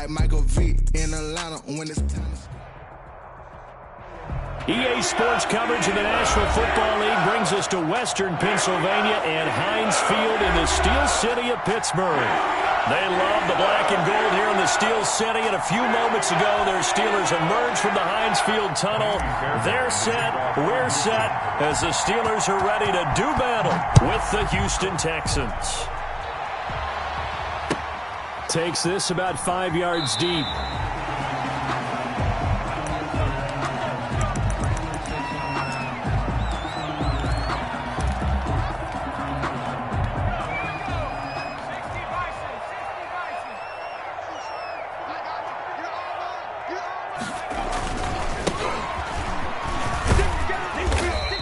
like Michael Vick in Atlanta when it's time to score. EA Sports coverage of the National Football League brings us to Western Pennsylvania and Heinz Field in the Steel City of Pittsburgh. They love the black and gold here in the Steel City, and a few moments ago, their Steelers emerged from the Heinz Field tunnel. They're set, we're set, as the Steelers are ready to do battle with the Houston Texans. Takes this about 5 yards deep.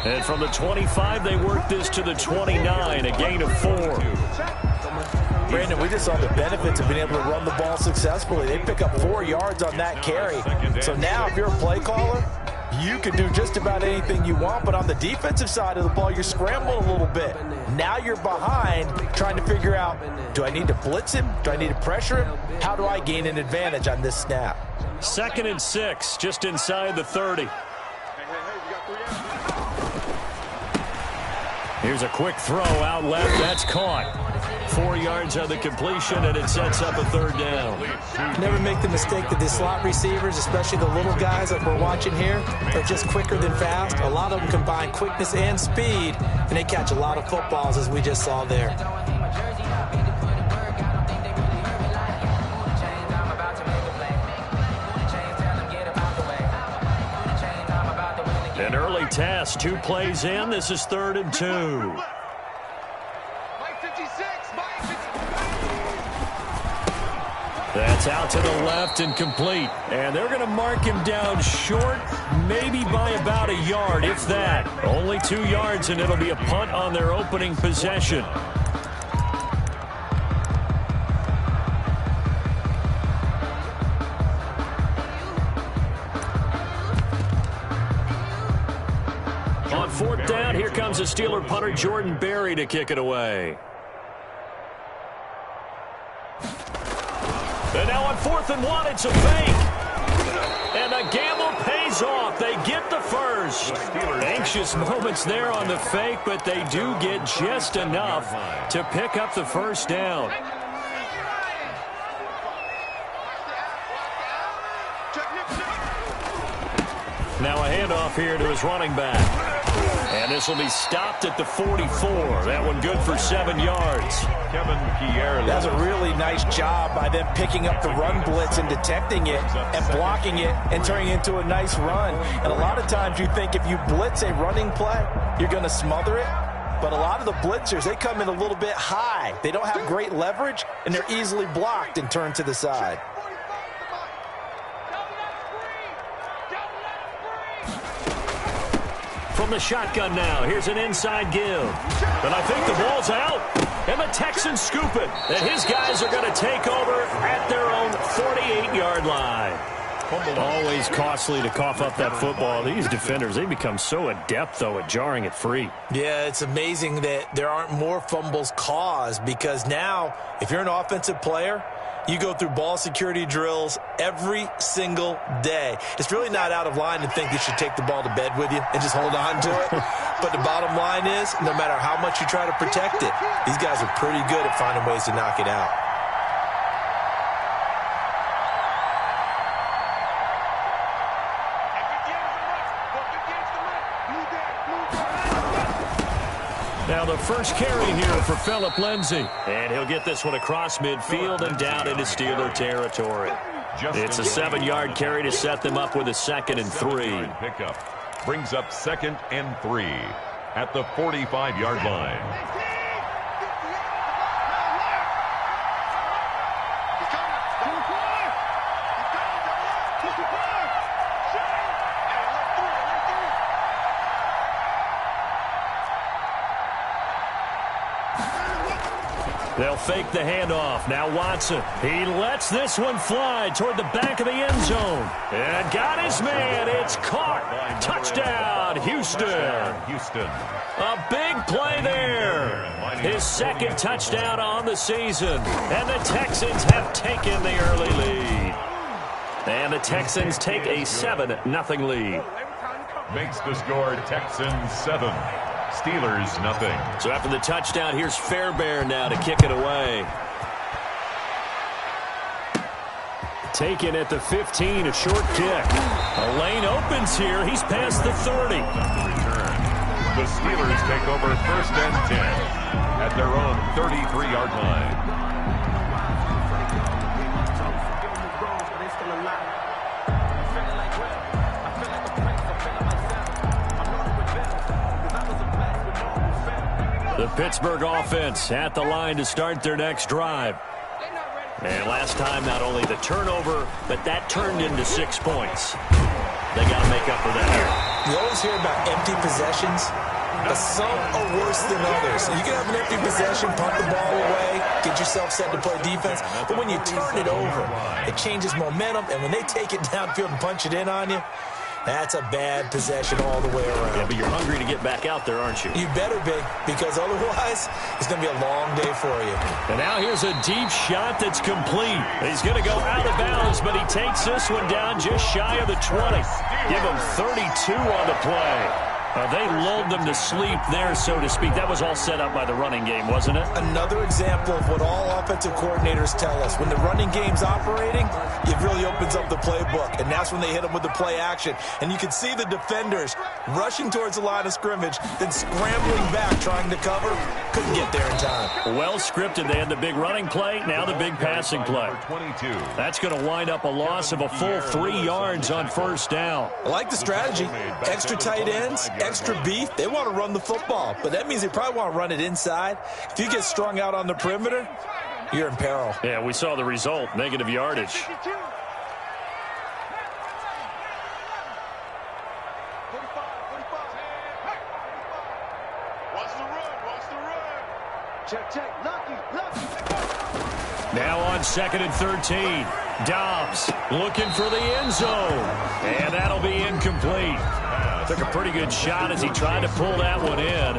And from the 25, they work this to the 29, a gain of 4. Brandon, we just saw the benefits of being able to run the ball successfully. They pick up 4 yards on that carry. So now if you're a play caller, you can do just about anything you want. But on the defensive side of the ball, you're scrambling a little bit. Now you're behind trying to figure out, do I need to blitz him? Do I need to pressure him? How do I gain an advantage on this snap? 2nd and 6, just inside the 30. Here's a quick throw out left. That's caught. 4 yards on the completion, and it sets up a 3rd down. Never make the mistake that the slot receivers, especially the little guys like we're watching here, are just quicker than fast. A lot of them combine quickness and speed, and they catch a lot of footballs, as we just saw there. An early test, 2 plays in. This is 3rd and 2. That's out to the left and complete. And they're going to mark him down short, maybe by about a yard, if that. Only 2 yards, and it'll be a punt on their opening possession. On 4th down, here comes the Steeler punter Jordan Berry to kick it away. And now on 4th and 1, it's a fake. And the gamble pays off. They get the first. Anxious moments there on the fake, but they do get just enough to pick up the 1st down. Now a handoff here to his running back. And this will be stopped at the 44. That one good for 7 yards. That's a really nice job by them picking up the run blitz and detecting it and blocking it and turning it into a nice run. And a lot of times you think if you blitz a running play, you're going to smother it. But a lot of the blitzers, they come in a little bit high. They don't have great leverage, and they're easily blocked and turned to the side. From the shotgun now, here's an inside give. And I think the ball's out. And the Texans scoop it. And his guys are going to take over at their own 48-yard line. Always costly to cough up that football. These defenders, they become so adept, though, at jarring it free. Yeah, it's amazing that there aren't more fumbles caused, because now, if you're an offensive player, you go through ball security drills every single day. It's really not out of line to think you should take the ball to bed with you and just hold on to it. But the bottom line is, no matter how much you try to protect it, these guys are pretty good at finding ways to knock it out. Now the first carry here for Phillip Lindsay. And he'll get this one across midfield and down into Steeler territory. It's a 7-yard carry to set them up with a 2nd and 3. Pickup brings up 2nd and 3 at the 45-yard line. They'll fake the handoff. Now Watson. He lets this one fly toward the back of the end zone. And got his man. It's caught. Touchdown, Houston. A big play there. His 2nd touchdown on the season. And the Texans have taken the early lead. And the Texans take a 7-0 lead. Makes the score Texans 7, Steelers nothing. So after the touchdown, here's Fairbairn now to kick it away. Taken at the 15, a short kick. A lane opens here. He's past the 30. Return. The Steelers take over 1st and 10 at their own 33-yard line. The Pittsburgh offense at the line to start their next drive. And last time, not only the turnover, but that turned into 6 points. They got to make up for that here. You always hear about empty possessions, but some are worse than others. You can have an empty possession, pump the ball away, get yourself set to play defense, but when you turn it over, it changes momentum, and when they take it downfield and punch it in on you, that's a bad possession all the way around. Yeah, but you're hungry to get back out there, aren't you? You better be, because otherwise, it's going to be a long day for you. And now here's a deep shot that's complete. He's going to go out of bounds, but he takes this one down just shy of the 20. Give him 32 on the play. They lulled them to sleep there, so to speak. That was all set up by the running game, wasn't it? Another example of what all offensive coordinators tell us. When the running game's operating, it really opens up the playbook, and that's when they hit them with the play action. And you can see the defenders rushing towards the line of scrimmage, then scrambling back, trying to cover. Couldn't get there in time. Well scripted. They had the big running play, now the big passing play. That's going to wind up a loss of a full 3 yards on 1st down. I like the strategy. Extra tight ends, extra beef. They want to run the football, but that means they probably want to run it inside. If you get strung out on the perimeter, you're in peril. Yeah, we saw the result, negative yardage. Now on 2nd and 13. Dobbs looking for the end zone. And that'll be incomplete. Took a pretty good shot as he tried to pull that one in.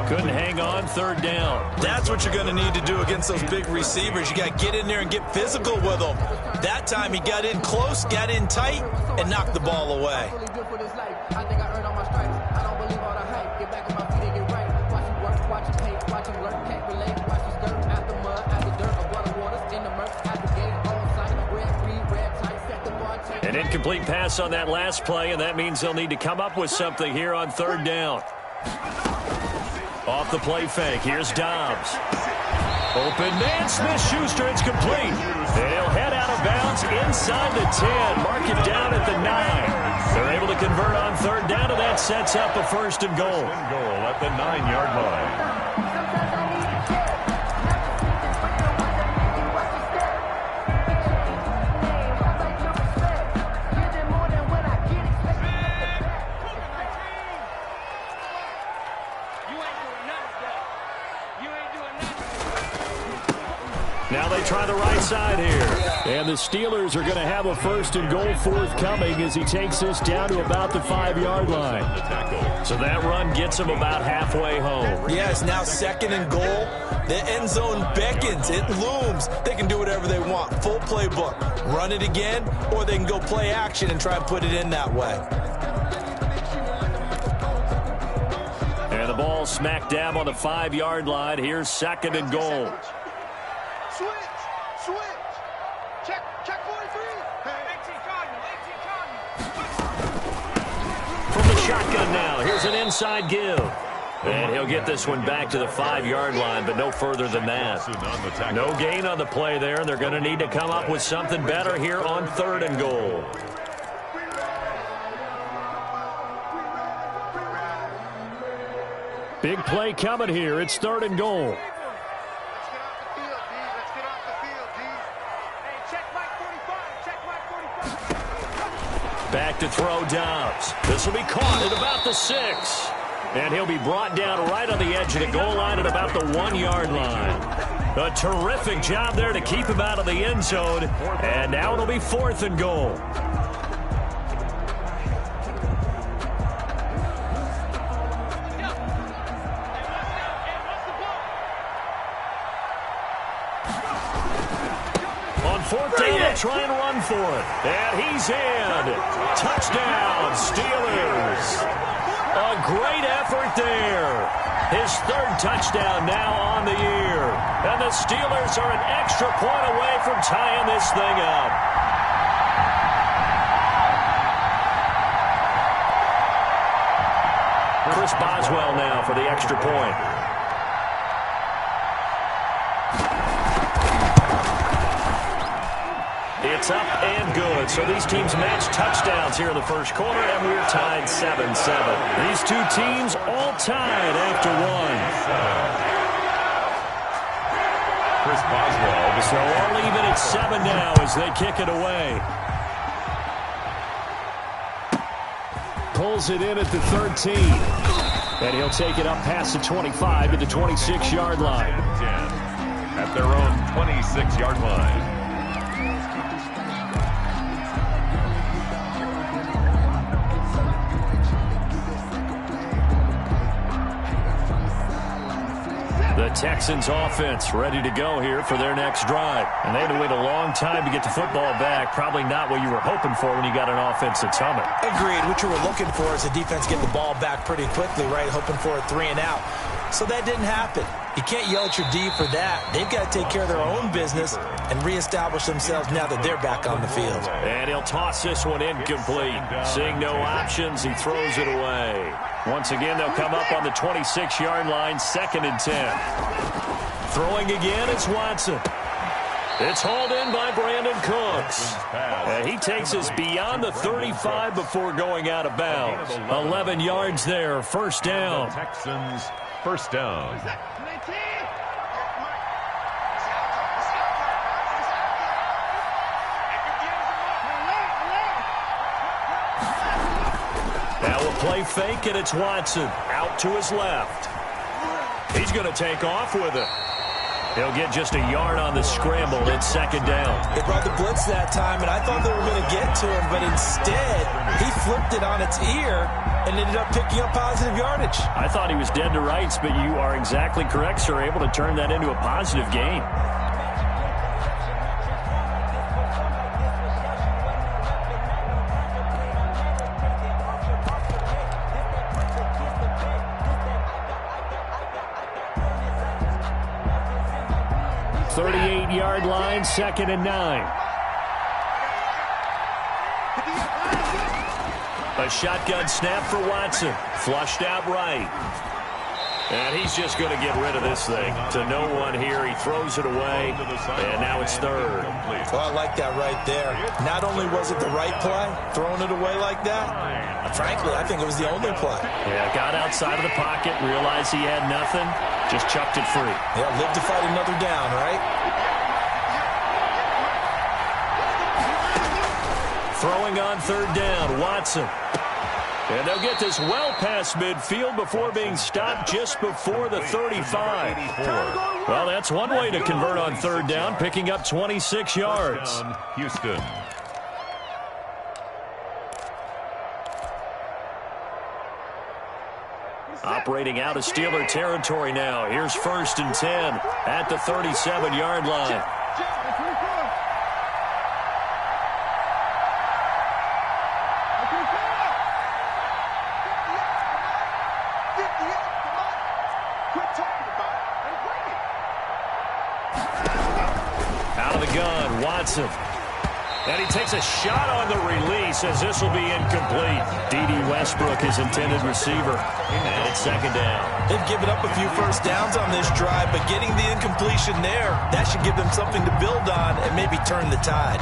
Couldn't hang on 3rd down. That's what you're going to need to do against those big receivers. You got to get in there and get physical with them. That time he got in close, got in tight, and knocked the ball away. An incomplete pass on that last play, and that means they'll need to come up with something here on 3rd down. Off the play fake, here's Dobbs. Open man, Smith-Schuster, it's complete. And he'll head out of bounds inside the 10, mark it down at the 9. They're able to convert on 3rd down, and that sets up a 1st and goal. Goal at the 9-yard line. Now they try the right side here. And the Steelers are going to have a 1st and goal forthcoming as he takes this down to about the 5-yard line. So that run gets him about halfway home. Yes, now 2nd and goal. The end zone beckons. It looms. They can do whatever they want. Full playbook. Run it again, or they can go play action and try and put it in that way. And the ball smack dab on the 5-yard line. Here's 2nd and goal. Switch. Check 43. From the shotgun now, here's an inside give. And he'll get this one back to the 5-yard line, but no further than that. No gain on the play there, and they're going to need to come up with something better here on 3rd and goal. Big play coming here. It's 3rd and goal. Back to throw Dobbs. This will be caught at about the 6. And he'll be brought down right on the edge of the goal line at about the 1-yard line. A terrific job there to keep him out of the end zone. And now it'll be 4th and goal. On fourth down, they'll try and run for it. And he's in. Touchdown, Steelers. A great effort there. His third touchdown now on the year. And the Steelers are an extra point away from tying this thing up. Chris Boswell now for the extra point. It's up and good. So these teams match touchdowns here in the first quarter, and we're tied 7-7. These two teams all tied after one. Chris Boswell. So all even at 7 now as they kick it away. Pulls it in at the 13. And he'll take it up past the 25 to the 26-yard line. 10 at their own 26-yard line. The Texans offense ready to go here for their next drive. And they had to wait a long time to get the football back. Probably not what you were hoping for when you got an offense that's humming. Agreed. What you were looking for is the defense getting the ball back pretty quickly, right? Hoping for a 3 and out. So that didn't happen. You can't yell at your D for that. They've got to take care of their own business and reestablish themselves now that they're back on the field. And he'll toss this one incomplete. Seeing no options, he throws it away. Once again, they'll come up on the 26-yard line, 2nd and 10. Throwing again, it's Watson. It's hauled in by Brandon Cooks. And he takes us beyond the 35 before going out of bounds. 11 yards there, first down. The Texans, first down. Now a play fake, and it's Watson out to his left. He's going to take off with it. He'll get just a yard on the scramble. It's 2nd down. They brought the blitz that time, and I thought they were going to get to him, but instead he flipped it on its ear and ended up picking up positive yardage. I thought he was dead to rights, but you are exactly correct, sir. Able to turn that into a positive gain. Yard line, 2nd and 9. A shotgun snap for Watson. Flushed out right. And he's just going to get rid of this thing. To no one here. He throws it away. And now it's 3rd. Well, I like that right there. Not only was it the right play, throwing it away like that, frankly, I think it was the only play. Yeah, got outside of the pocket, realized he had nothing, just chucked it free. Yeah, live to fight another down, right? Throwing on 3rd down, Watson. And they'll get this well past midfield before being stopped just before the 35. Well, that's one way to convert on 3rd down, picking up 26 yards. Houston. Operating out of Steeler territory now. Here's 1st and 10 at the 37-yard line. Out of the gun, Watson. And he takes a shot on the release as this will be incomplete. D.D. Westbrook, his intended receiver. And it's 2nd down. They've given up a few first downs on this drive, but getting the incompletion there, that should give them something to build on and maybe turn the tide.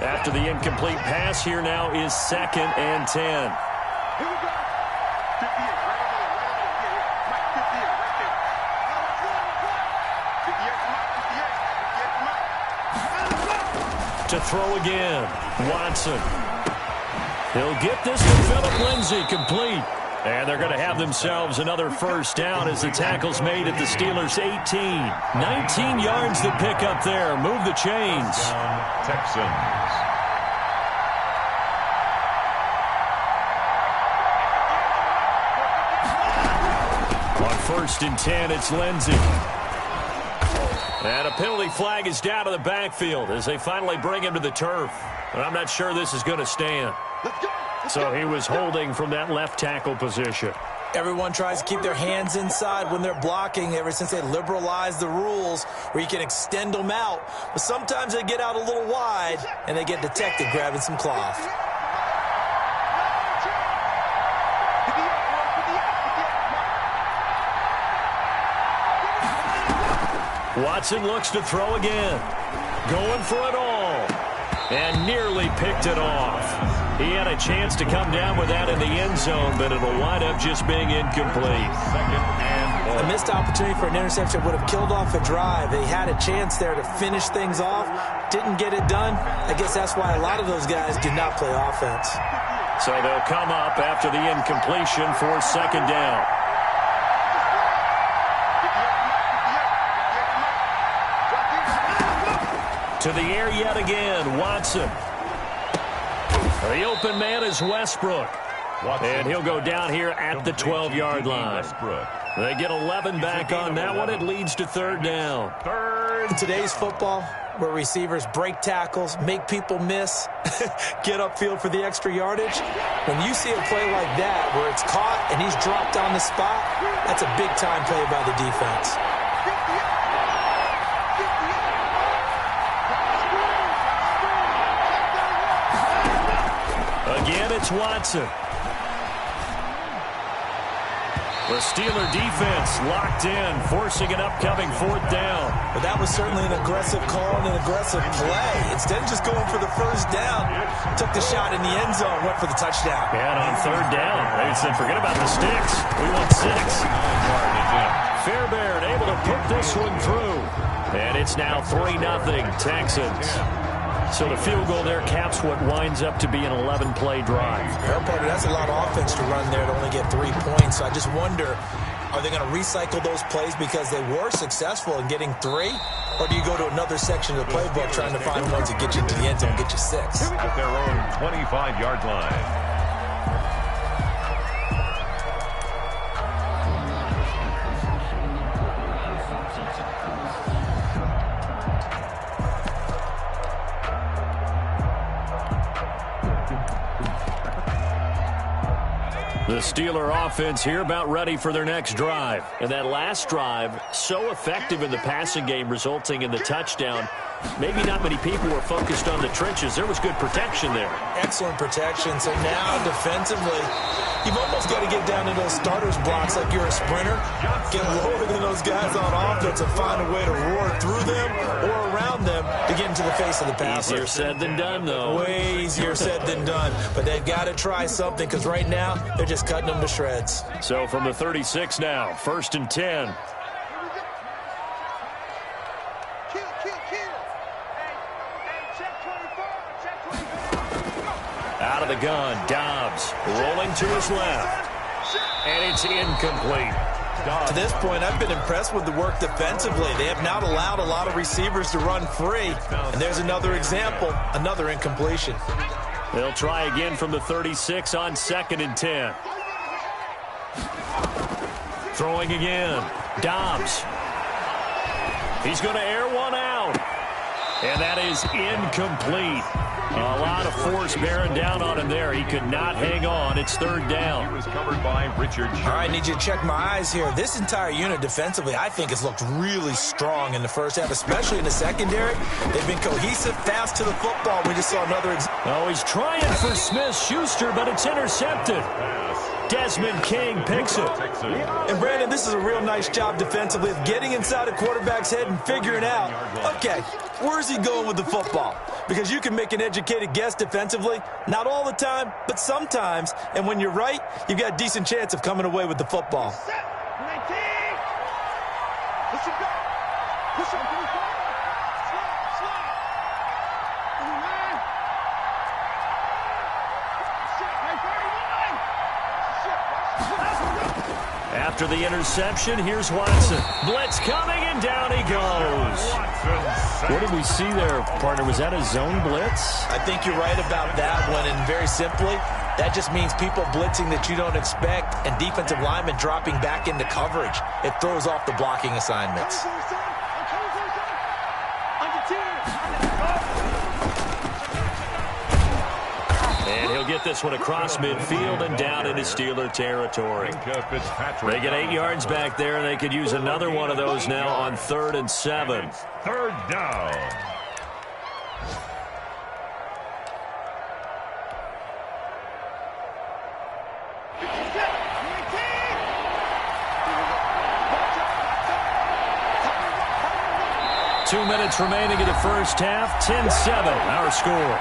After the incomplete pass, here now is 2nd and 10. To throw again, Watson. He'll get this to Phillip Lindsay, complete. And they're going to have themselves another first down as the tackle's made at the Steelers' 18. 19 yards to pick up there. Move the chains. Texans. first and 10. It's Lindsey. And a penalty flag is down to the backfield as they finally bring him to the turf. But I'm not sure this is going to stand. So he was holding from that left tackle position. Everyone tries to keep their hands inside when they're blocking ever since they liberalized the rules where you can extend them out. But sometimes they get out a little wide and they get detected grabbing some cloth. Watson looks to throw again. Going for it all. And nearly picked it off. He had a chance to come down with that in the end zone, but it'll wind up just being incomplete. A missed opportunity for an interception would have killed off a drive. They had a chance there to finish things off. Didn't get it done. I guess that's why a lot of those guys did not play offense. So they'll come up after the incompletion for second down. To the air yet again, Watson. The open man is Westbrook. And he'll go down here at the 12-yard line. They get 11 back on that one. It leads to third down. In today's football, where receivers break tackles, make people miss, get upfield for the extra yardage, when you see a play like that where it's caught and he's dropped on the spot, that's a big-time play by the defense. Again, it's Watson. The Steeler defense locked in, forcing an upcoming fourth down. But that was certainly an aggressive call and an aggressive play. Instead of just going for the first down, took the shot in the end zone, went for the touchdown. And on third down, they said, forget about the sticks. We want 6. Fairbairn able to put this one through. And it's now 3-0 Texans. So the field goal there caps what winds up to be an 11-play drive. That's a lot of offense to run there to only get 3 points. So I just wonder, are they going to recycle those plays because they were successful in getting 3? Or do you go to another section of the playbook trying to find ones that get you to the end zone, get you 6? At their own 25-yard line. The Steeler offense here about ready for their next drive. And that last drive, so effective in the passing game, resulting in the touchdown. Maybe not many people were focused on the trenches. There was good protection there. Excellent protection. So now defensively, you've almost got to get down to those starters blocks like you're a sprinter. Get lower than those guys on offense and find a way to roar through them or around them to get into the face of the passer. Easier said than done, though. Way easier said than done. But they've got to try something because right now they're just cutting them to shreds. So from the 36 now, first and 10. Out of the gun, Dobbs rolling to his left. And it's incomplete. To this point, I've been impressed with the work defensively. They have not allowed a lot of receivers to run free. And there's another example, another incompletion. They'll try again from the 36 on second and 10. Throwing again. Dobbs. He's going to air one out. And that is incomplete. A lot of force bearing down on him there. He could not hang on. It's third down. He was covered by Richard Sherman. All right, I need you to check my eyes here. This entire unit defensively, I think, has looked really strong in the first half, especially in the secondary. They've been cohesive, fast to the football. We just saw another Oh, he's trying for Smith-Schuster, but it's intercepted. Desmond King picks it. And, Brandon, this is a real nice job defensively of getting inside a quarterback's head and figuring out, okay, where's he going with the football? Because you can make an educated guess defensively, not all the time, but sometimes. And when you're right, you've got a decent chance of coming away with the football. After the interception, here's Watson. Blitz coming, and down he goes. What did we see there, partner? Was that a zone blitz? I think you're right about that one, and very simply, That just means people blitzing that you don't expect and defensive linemen dropping back into coverage. It throws off the blocking assignments. And he'll get this one across midfield and down into Steeler territory. They get 8 yards back there, and they could use another one of those now on 3rd and 7. Third down. Two minutes remaining in the first half. 10-7, our score.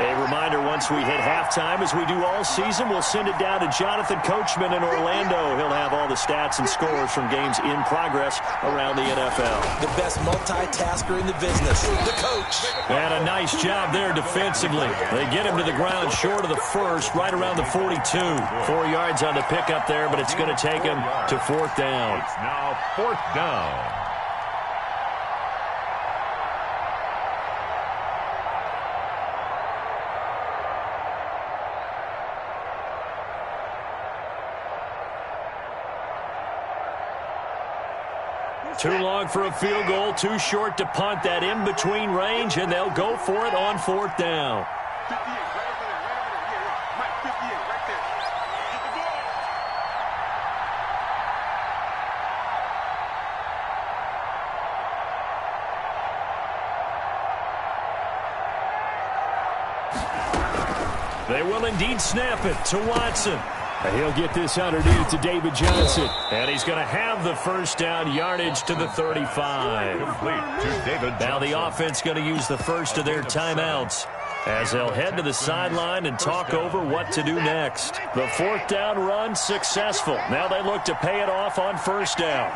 A reminder, once we hit halftime, as we do all season, we'll send it down to Jonathan Coachman in Orlando. He'll have all the stats and scores from games in progress around the NFL. The best multitasker in the business, the coach. And a nice job there defensively. They get him to the ground short of the first, right around the 42. 4 yards on the pickup there, but it's going to take him to 4th down. It's now 4th down. Too long for a field goal, too short to punt. That in-between range, and they'll go for it on 4th down. 58, right over there. Yeah, Mike, 58, right there. Get the ball. They will indeed snap it to Watson. He'll get this underneath to David Johnson. And he's going to have the first down, yardage to the 35. Complete to David Johnson. Now the offense going to use the first of their timeouts as they'll head to the sideline and talk over what to do next. The 4th down run successful. Now they look to pay it off on 1st down.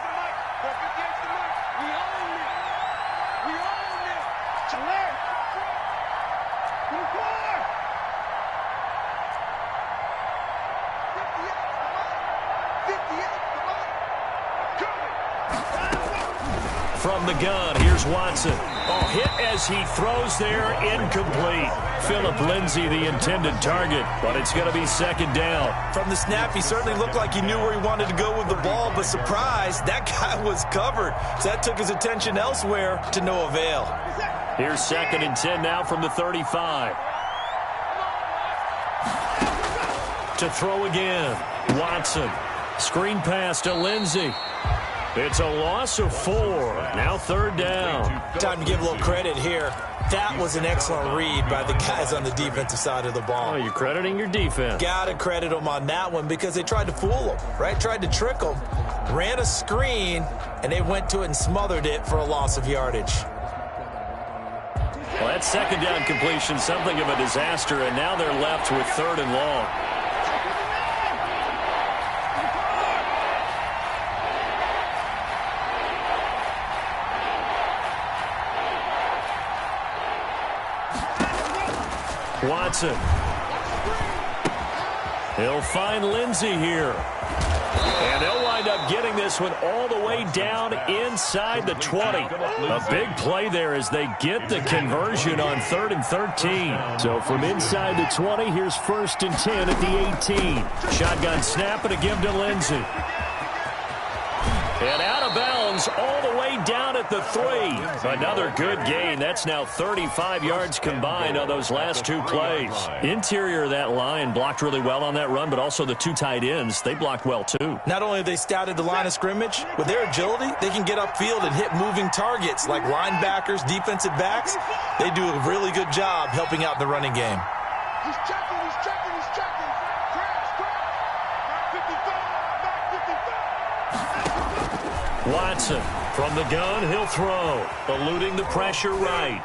From the gun, here's Watson. Oh, hit as he throws there, incomplete. Philip Lindsay, the intended target, but it's going to be 2nd down. From the snap, he certainly looked like he knew where he wanted to go with the ball, but surprise, that guy was covered. So that took his attention elsewhere to no avail. Here's 2nd and 10 now from the 35. To throw again, Watson. Screen pass to Lindsay. It's a loss of 4. Now 3rd down. Time to give a little credit here. That was an excellent read by the guys on the defensive side of the ball. Oh, you're crediting your defense. Got to credit them on that one because they tried to fool them, right? Tried to trick them. Ran a screen, and they went to it and smothered it for a loss of yardage. Well, that 2nd down completion, something of a disaster, and now they're left with 3rd and long. Watson. He'll find Lindsay here. And they'll wind up getting this one all the way down inside the 20. A big play there as they get the conversion on 3rd and 13. So from inside the 20, here's 1st and 10 at the 18. Shotgun snap and a give to Lindsay. And out of bounds all the way down at the 3. Another good gain. That's now 35 yards combined on those last 2 plays. Interior of that line blocked really well on that run, but also the 2 tight ends, they blocked well too. Not only have they scouted the line of scrimmage, with their agility, they can get upfield and hit moving targets like linebackers, defensive backs. They do a really good job helping out the running game. He's checking, he's checking, he's checking. Crash. Back 55, back 55. Watson from the gun, he'll throw. Eluding the pressure right.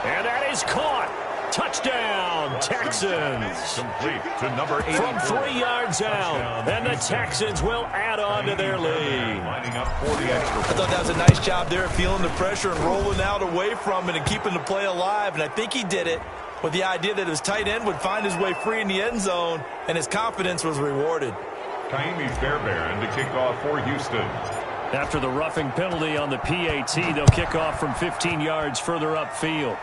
And that is caught. Touchdown, Texans. Complete to number 8. From 3 yards out. And the Texans will add on to their lead. Lining up for the extra. I thought that was a nice job there, feeling the pressure and rolling out away from it and keeping the play alive. And I think he did it with the idea that his tight end would find his way free in the end zone, and his confidence was rewarded. Kaimi Fairbairn to kick off for Houston. After the roughing penalty on the PAT, they'll kick off from 15 yards further upfield.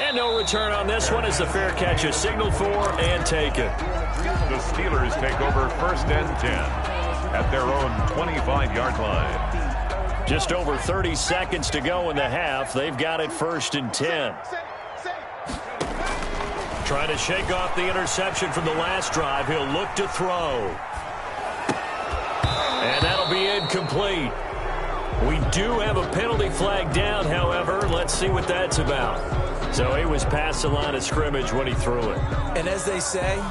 And no return on this one as the fair catch is signaled for and taken. The Steelers take over 1st and 10 at their own 25-yard line. Just over 30 seconds to go in the half. They've got it 1st and 10. Trying to shake off the interception from the last drive. He'll look to throw. And that'll be incomplete. We do have a penalty flag down, however. Let's see what that's about. So he was past the line of scrimmage when he threw it. And as they say,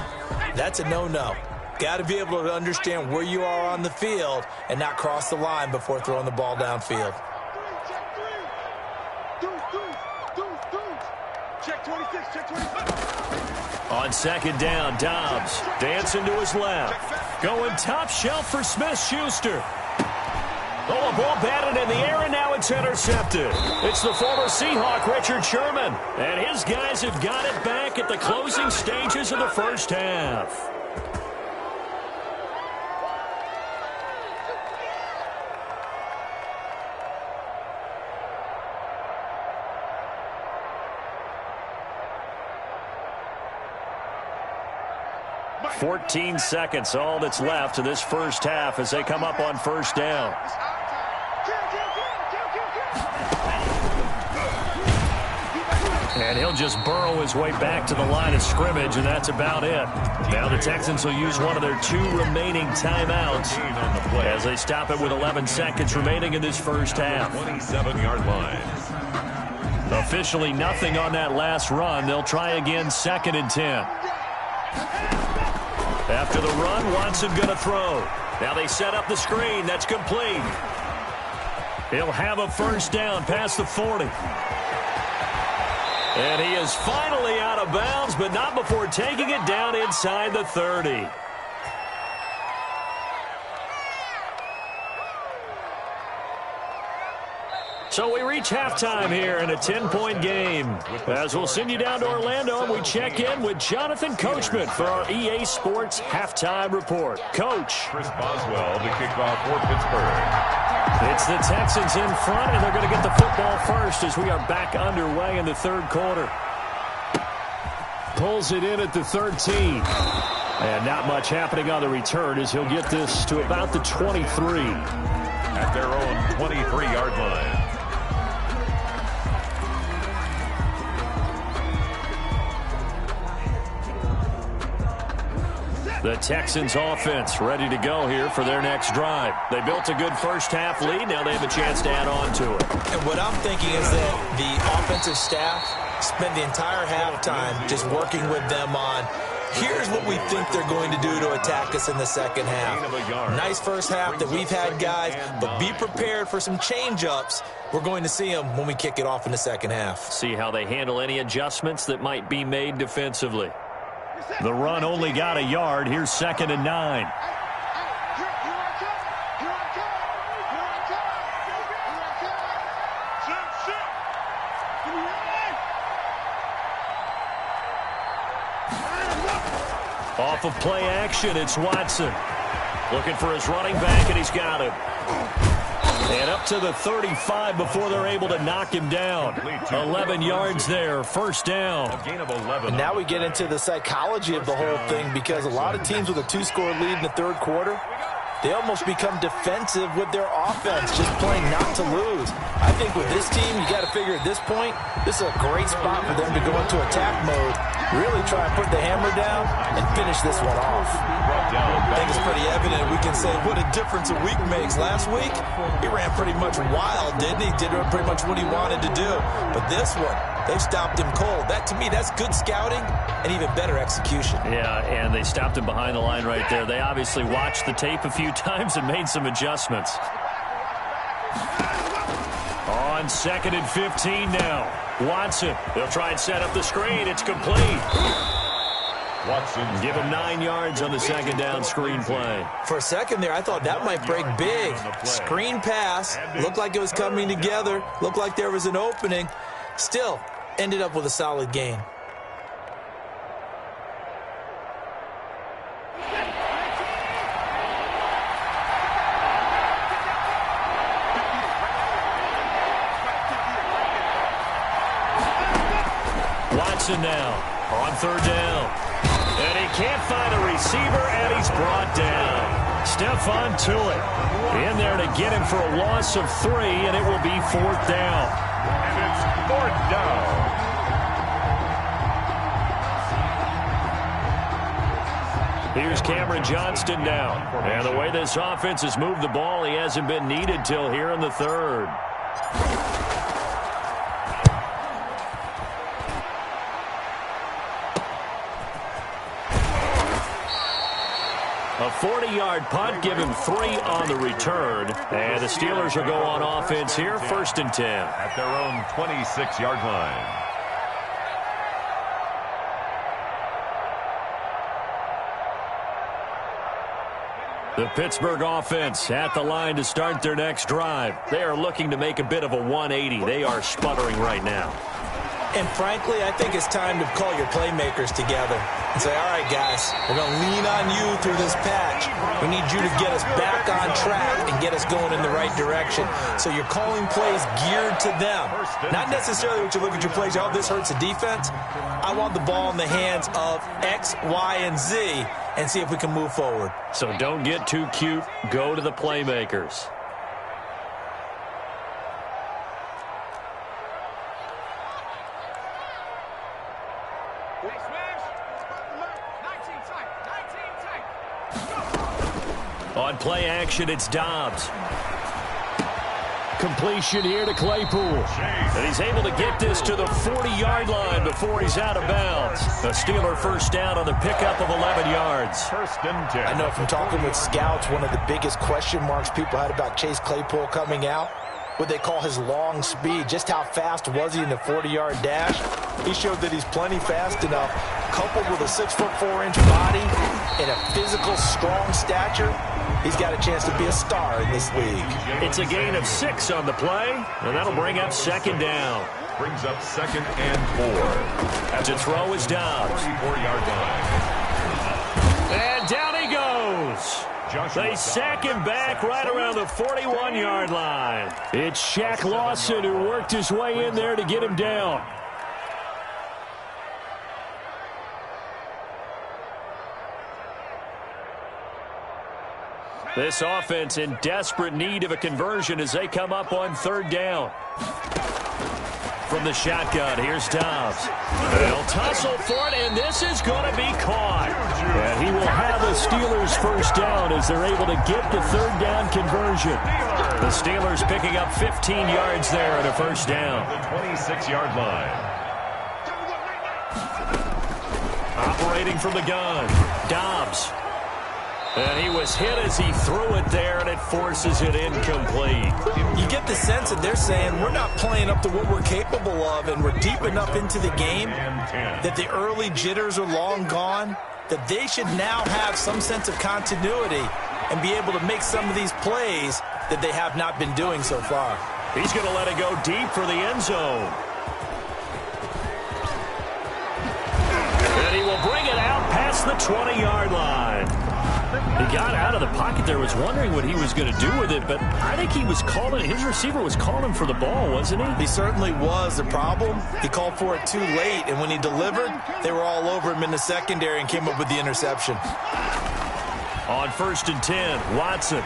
that's a no-no. Got to be able to understand where you are on the field and not cross the line before throwing the ball downfield. Check 26, check 26. On 2nd down, Dobbs dancing to his left. Going top shelf for Smith-Schuster. Oh, a ball batted in the air, and now it's intercepted. It's the former Seahawk, Richard Sherman. And his guys have got it back at the closing stages of the first half. Mike, 14 seconds, all that's left to this first half as they come up on 1st down. And he'll just burrow his way back to the line of scrimmage, and that's about it. Now the Texans will use one of their 2 remaining timeouts as they stop it with 11 seconds remaining in this first half. 27-yard line. Officially nothing on that last run. They'll try again 2nd and 10. After the run, Watson going to throw. Now they set up the screen. That's complete. He'll have a first down past the 40. And he is finally out of bounds, but not before taking it down inside the 30. So we reach halftime here in a 10-point game. As we'll send you down to Orlando, and we check in with Jonathan Coachman for our EA Sports Halftime Report. Coach. Chris Boswell to kick off for Pittsburgh. It's the Texans in front, and they're going to get the football first as we are back underway in the 3rd quarter. Pulls it in at the 13. And not much happening on the return as he'll get this to about the 23. At their own 23-yard line. The Texans offense ready to go here for their next drive. They built a good first half lead. Now they have a chance to add on to it. And what I'm thinking is that the offensive staff spent the entire halftime just working with them on, here's what we think they're going to do to attack us in the second half. Nice first half that we've had, guys, but be prepared for some change-ups. We're going to see them when we kick it off in the second half. See how they handle any adjustments that might be made defensively. The run only got a yard. Here's 2nd and 9. Off of play action, it's Watson. Looking for his running back, and he's got him. And up to the 35 before they're able to knock him down. 11 yards there, first down. A gain of 11. And now we get into the psychology of the whole thing, because a lot of teams with a 2-score lead in the 3rd quarter, they almost become defensive with their offense, just playing not to lose. I think with this team, you got to figure at this point, this is a great spot for them to go into attack mode, really try and put the hammer down and finish this one off. I think it's pretty evident. We can say what a difference a week makes. Last week, he ran pretty much wild, didn't he? Did pretty much what he wanted to do. But this one, they stopped him cold. That, to me, that's good scouting and even better execution. Yeah, and they stopped him behind the line right there. They obviously watched the tape a few times and made some adjustments. On 2nd and 15 now. Watson, they'll try and set up the screen. It's complete. Watson. Give him 9 yards on the 2nd down screen play. For a second there, I thought that might break big. Screen pass. Looked like it was coming together. Looked like there was an opening. Still, ended up with a solid gain. Johnson now on third down. And he can't find a receiver, and he's brought down. Stephon Tuitt in there to get him for a loss of 3, and it will be fourth down. And it's fourth down. Here's Cameron Johnston now. And the way this offense has moved the ball, he hasn't been needed till here in the third. A 40-yard punt, give him 3 on the return. And the Steelers will go on offense here, 1st and 10. At their own 26-yard line. The Pittsburgh offense at the line to start their next drive. They are looking to make a bit of a 180. They are sputtering right now. And frankly, I think it's time to call your playmakers together and say, all right, guys, we're going to lean on you through this patch. We need you to get us back on track and get us going in the right direction. So you're calling plays geared to them. Not necessarily what you look at your plays, oh, this hurts the defense. I want the ball in the hands of X, Y, and Z and see if we can move forward. So don't get too cute. Go to the playmakers. On play action, it's Dobbs. Completion here to Claypool. And he's able to get this to the 40-yard line before he's out of bounds. A Steeler first down on the pickup of 11 yards. 1st and 10. I know from talking with scouts, one of the biggest question marks people had about Chase Claypool coming out, what they call his long speed. Just how fast was he in the 40-yard dash? He showed that he's plenty fast enough, coupled with a 6'4" body and a physical, strong stature. He's got a chance to be a star in this league. It's a gain of 6 on the play, and that'll bring up 2nd down. Brings up 2nd and 4. To throw is Dobbs. 44-yard line. And down he goes. They sack him back right around the 41-yard line. It's Shaq Lawson who worked his way in there to get him down. This offense in desperate need of a conversion as they come up on 3rd down. From the shotgun, here's Dobbs. They'll tussle for it, and this is going to be caught. And he will have the Steelers first down as they're able to get the 3rd down conversion. The Steelers picking up 15 yards there at a first down. The 26-yard line. Operating from the gun, Dobbs. And he was hit as he threw it there, and it forces it incomplete. You get the sense that they're saying we're not playing up to what we're capable of, and we're deep enough into the game that the early jitters are long gone, that they should now have some sense of continuity and be able to make some of these plays that they have not been doing so far. He's going to let it go deep for the end zone. And he will bring it out past the 20-yard line. He got out of the pocket there, was wondering what he was going to do with it, but I think he was calling, his receiver was calling for the ball, wasn't he? He certainly was. The problem, he called for it too late, and when he delivered, they were all over him in the secondary and came up with the interception. On 1st and 10, Watson.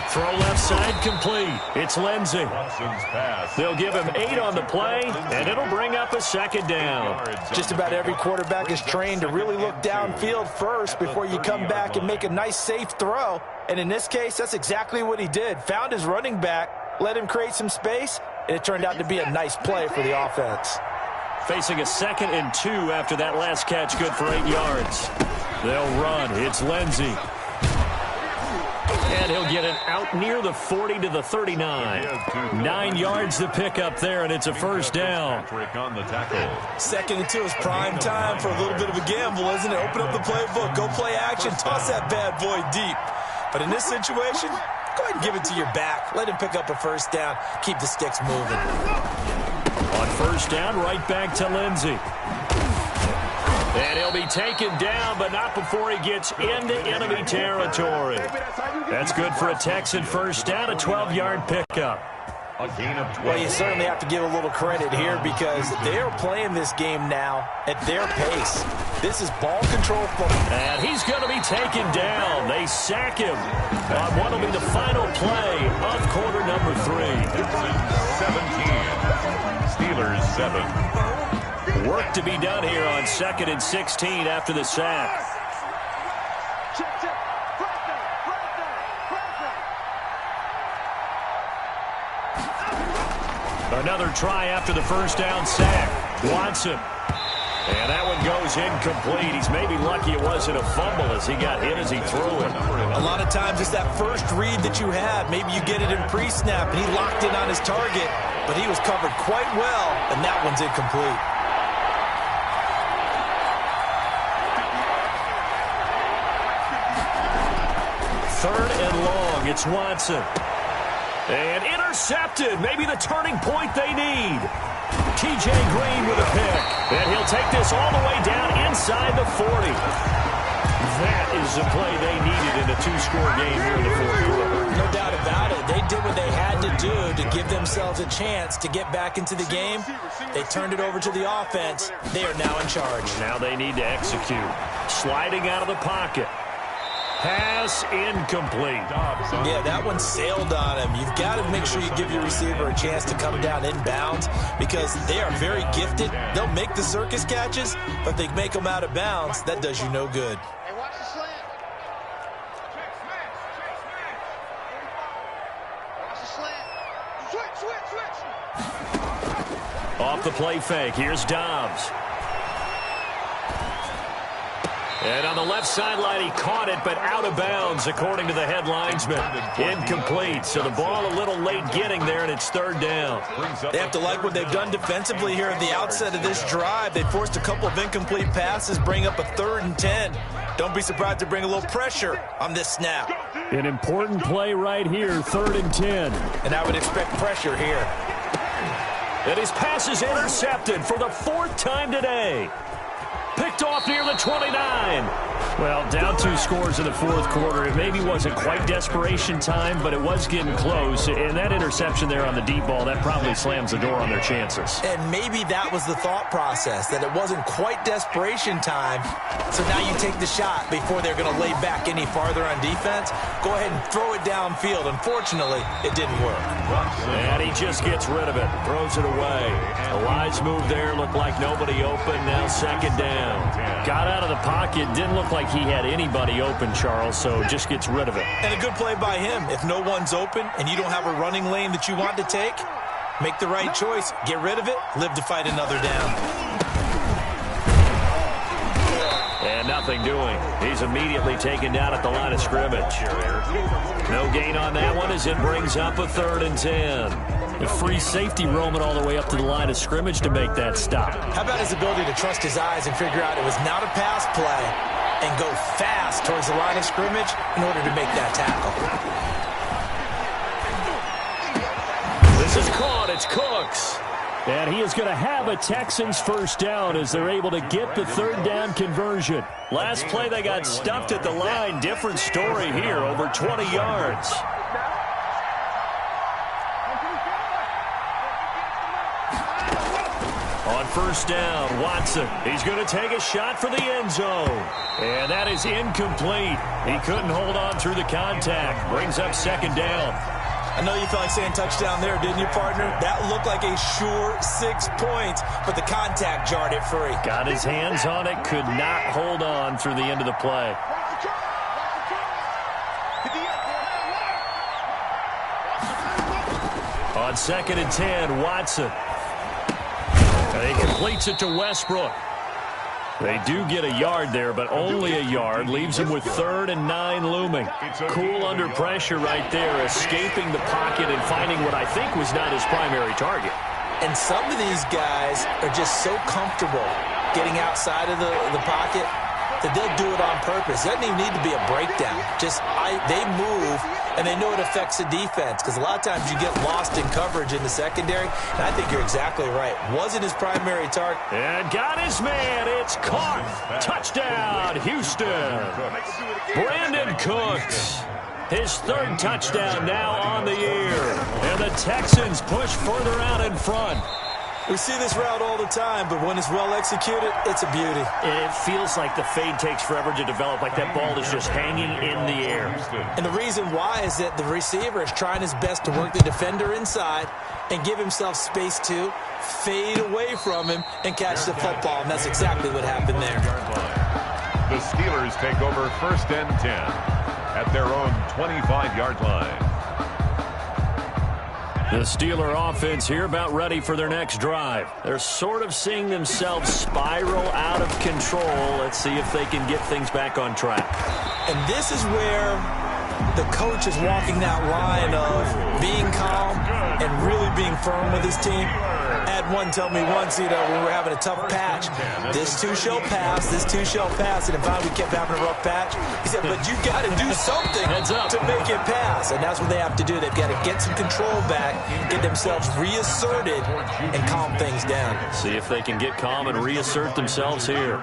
Throw left side complete. It's Lindsey. Watson's pass. They'll give him 8 on the play, and it'll bring up a 2nd down. Just about every quarterback is trained to really look downfield first before you come back and make a nice, safe throw. And in this case, that's exactly what he did. Found his running back, let him create some space, and it turned out to be a nice play for the offense. Facing a 2nd and 2 after that last catch, good for 8 yards. They'll run. It's Lindsey. And he'll get it out near the 40 to the 39. 9 yards to pick up there, and it's a first down. On the tackle. 2nd and 2 is prime time for a little bit of a gamble, isn't it? Open up the playbook, go play action, toss that bad boy deep. But in this situation, go ahead and give it to your back. Let him pick up a first down. Keep the sticks moving. On first down, right back to Lindsey. And he'll be taken down, but not before he gets into enemy territory. That's good for a Texan first down, a 12-yard pickup. A gain of 12. Well, you certainly have to give a little credit here because they're playing this game now at their pace. This is ball control football. And he's going to be taken down. They sack him on what will be the final play of quarter number 3. 17. Steelers 7. Work to be done here on 2nd and 16 after the sack. Another try after the first down sack. Watson. And that one goes incomplete. He's maybe lucky it wasn't a fumble as he got hit as he threw it. A lot of times it's that first read that you have. Maybe you get it in pre-snap, and he locked in on his target, but he was covered quite well, and that one's incomplete. Third and long. It's Watson. And intercepted. Maybe the turning point they need. T.J. Green with a pick. And he'll take this all the way down inside the 40. That is the play they needed in a 2-score game here in the 4th quarter. No doubt about it. They did what they had to do to give themselves a chance to get back into the game. They turned it over to the offense. They are now in charge. Now they need to execute. Sliding out of the pocket. Pass incomplete. Yeah, that one sailed on him. You've got to make sure you give your receiver a chance to come down inbounds because they are very gifted. They'll make the circus catches, but if they make them out of bounds, that does you no good. Hey, watch the slant. Watch the slant. Switch. Off the play fake. Here's Dobbs. And on the left sideline, he caught it, but out of bounds, according to the head linesman. Incomplete, so the ball a little late getting there, and it's 3rd down. They have to like what they've done defensively here at the outset of this drive. They forced a couple of incomplete passes, bring up a 3rd and 10. Don't be surprised to bring a little pressure on this snap. An important play right here, 3rd and 10. And I would expect pressure here. And his pass is intercepted for the 4th time today. Picked off near the 29. Well, down 2 scores in the 4th quarter. It maybe wasn't quite desperation time, but it was getting close. And that interception there on the deep ball, that probably slams the door on their chances. And maybe that was the thought process, that it wasn't quite desperation time. So now you take the shot before they're going to lay back any farther on defense. Go ahead and throw it downfield. Unfortunately, it didn't work. And he just gets rid of it, throws it away. A wise move there, looked like nobody open. Now 2nd down. Got out of the pocket, didn't look like he had anybody open, Charles, so just gets rid of it. And a good play by him. If no one's open and you don't have a running lane that you want to take, make the right choice. Get rid of it, live to fight another down. And nothing doing. He's immediately taken down at the line of scrimmage. No gain on that one as it brings up a 3rd and 10. A free safety roaming all the way up to the line of scrimmage to make that stop. How about his ability to trust his eyes and figure out it was not a pass play and go fast towards the line of scrimmage in order to make that tackle. This is caught. It's Cooks. And he is going to have a Texans 1st down as they're able to get the 3rd down conversion. Last play they got stuffed at the line. Different story here, over 20 yards. On 1st down, Watson. He's going to take a shot for the end zone. And that is incomplete. He couldn't hold on through the contact. Brings up 2nd down. I know you felt like saying touchdown there, didn't you, partner? That looked like a sure 6 points, but the contact jarred it free. Got his hands on it, could not hold on through the end of the play. On 2nd and 10, Watson. And he completes it to Westbrook. They do get a yard there, but only a yard. Leaves him with 3rd and 9 looming. Cool under pressure right there, escaping the pocket and finding what I think was not his primary target. And some of these guys are just so comfortable getting outside of the pocket that they'll do it on purpose. It doesn't even need to be a breakdown. They move, and they know it affects the defense because a lot of times you get lost in coverage in the secondary, and I think you're exactly right. Wasn't his primary target. And got his man. It's caught. Touchdown, Houston. Brandon Cooks. His third touchdown now on the year. And the Texans push further out in front. We see this route all the time, but when it's well executed, it's a beauty. It feels like the fade takes forever to develop, like that ball is just hanging in the air. And the reason why is that the receiver is trying his best to work the defender inside and give himself space to fade away from him and catch the football, and that's exactly what happened there. The Steelers take over 1st and 10 at their own 25-yard line. The Steeler offense here about ready for their next drive. They're sort of seeing themselves spiral out of control. Let's see if they can get things back on track. And this is where the coach is walking that line of being calm and really being firm with his team. I had one tell me once, when we were having a tough patch, this too shall pass, this too shall pass. And if we kept having a rough patch, he said, but you got to do something to make it pass. And that's what they have to do. They've got to get some control back, get themselves reasserted, and calm things down. See if they can get calm and reassert themselves here.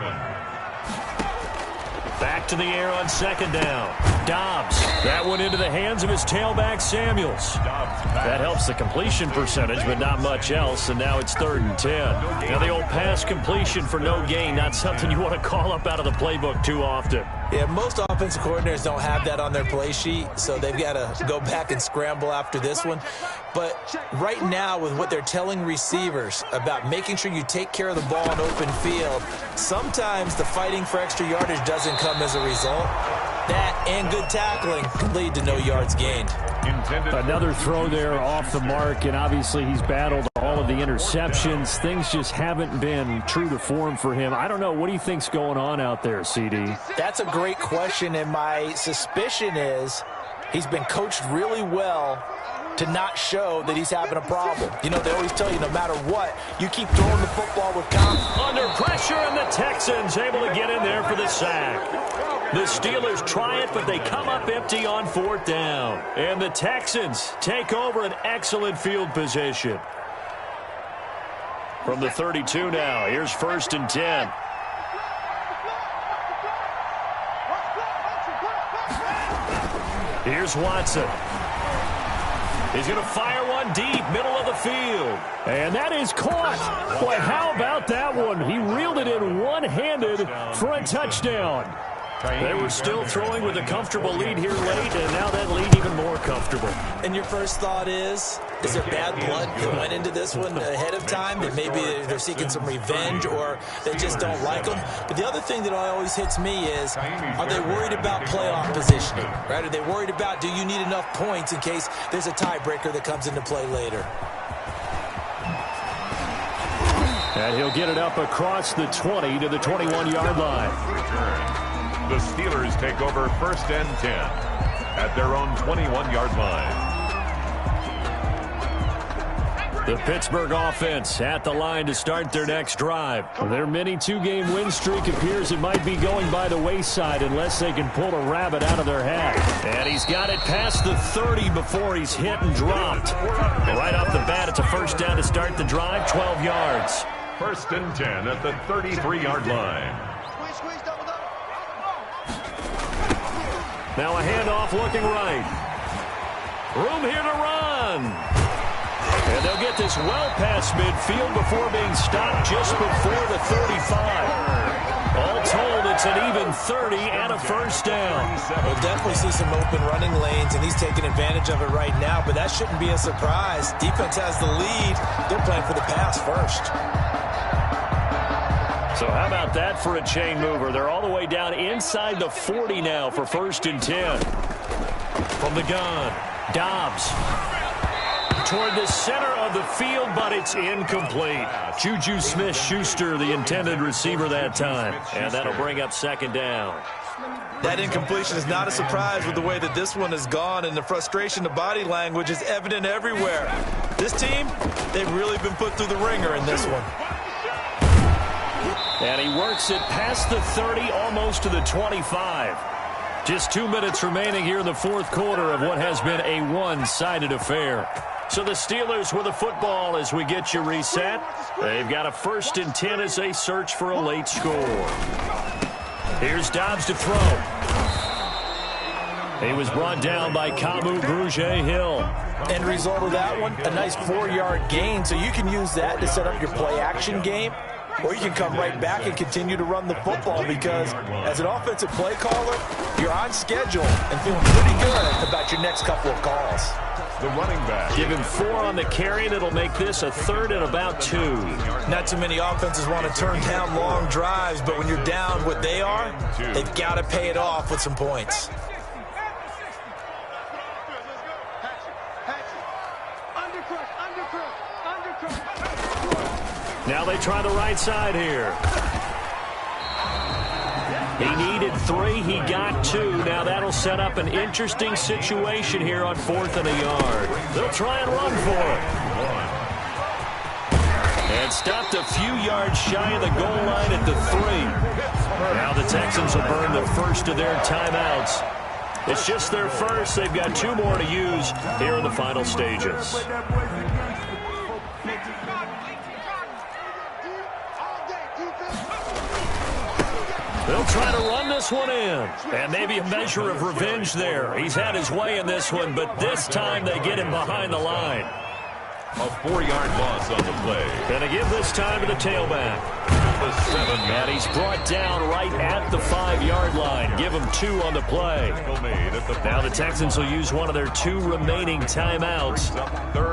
Back to the air on 2nd down. Dobbs. That one into the hands of his tailback, Samuels. That helps the completion percentage, but not much else, and now it's 3rd and 10. Now the old pass completion for no gain, not something you want to call up out of the playbook too often. Yeah, most offensive coordinators don't have that on their play sheet, so they've got to go back and scramble after this one. But right now, with what they're telling receivers about making sure you take care of the ball in open field, sometimes the fighting for extra yardage doesn't come as a result. That and good tackling can lead to no yards gained. Another throw there off the mark, and obviously he's battled all of the interceptions. Things just haven't been true to form for him. I don't know. What do you think's going on out there, CD? That's a great question, and my suspicion is he's been coached really well to not show that he's having a problem. They always tell you no matter what, you keep throwing the football with confidence. Under pressure, and the Texans able to get in there for the sack. The Steelers try it, but they come up empty on 4th down. And the Texans take over an excellent field position. From the 32 now, here's 1st and 10. Here's Watson. He's going to fire one deep, middle of the field. And that is caught. Boy, how about that one? He reeled it in one-handed for a touchdown. They were still throwing with a comfortable lead here late, and now that lead even more comfortable. And your first thought is there bad blood that went into this one ahead of time, that maybe they're seeking some revenge or they just don't like them? But the other thing that always hits me is, are they worried about playoff positioning? Right? Are they worried about, do you need enough points in case there's a tiebreaker that comes into play later? And he'll get it up across the 20 to the 21-yard line. The Steelers take over 1st and 10 at their own 21-yard line. The Pittsburgh offense at the line to start their next drive. Their mini 2-game win streak appears it might be going by the wayside unless they can pull a rabbit out of their hat. And he's got it past the 30 before he's hit and dropped. Right off the bat, it's a 1st down to start the drive, 12 yards. 1st and 10 at the 33-yard line. Now a handoff looking right. Room here to run. And they'll get this well past midfield before being stopped just before the 35. All told, it's an even 30 and a 1st down. We'll definitely see some open running lanes, and he's taking advantage of it right now, but that shouldn't be a surprise. Defense has the lead. They're playing for the pass first. So how about that for a chain mover? They're all the way down inside the 40 now for 1st and 10. From the gun, Dobbs. Toward the center of the field, but it's incomplete. Juju Smith-Schuster, the intended receiver that time. And that'll bring up 2nd down. That incompletion is not a surprise with the way that this one has gone, and the frustration, the body language is evident everywhere. This team, they've really been put through the ringer in this one. And he works it past the 30, almost to the 25. Just 2 minutes remaining here in the 4th quarter of what has been a one-sided affair. So the Steelers with the football as we get you reset. They've got a 1st and 10 as they search for a late score. Here's Dobbs to throw. He was brought down by Kamu Brugge-Hill. End result of that one, a nice 4-yard gain. So you can use that to set up your play-action game, or you can come right back and continue to run the football because as an offensive play caller, you're on schedule and feeling pretty good about your next couple of calls. The running back. Give him 4 on the carry, and it'll make this a 3rd and about 2. Not too many offenses want to turn down long drives, but when you're down what they are, they've got to pay it off with some points. Now they try the right side here. He needed 3. He got 2. Now that'll set up an interesting situation here on 4th and a yard. They'll try and run for it. And stopped a few yards shy of the goal line at the 3. Now the Texans will burn the first of their timeouts. It's just their first. They've got 2 more to use here in the final stages. They'll try to run this one in. And maybe a measure of revenge there. He's had his way in this one, but this time they get him behind the line. A 4-yard loss on the play. Gonna give this time to the tailback. The 7. And he's brought down right at the 5-yard line. Give him 2 on the play. Now the Texans will use one of their 2 remaining timeouts.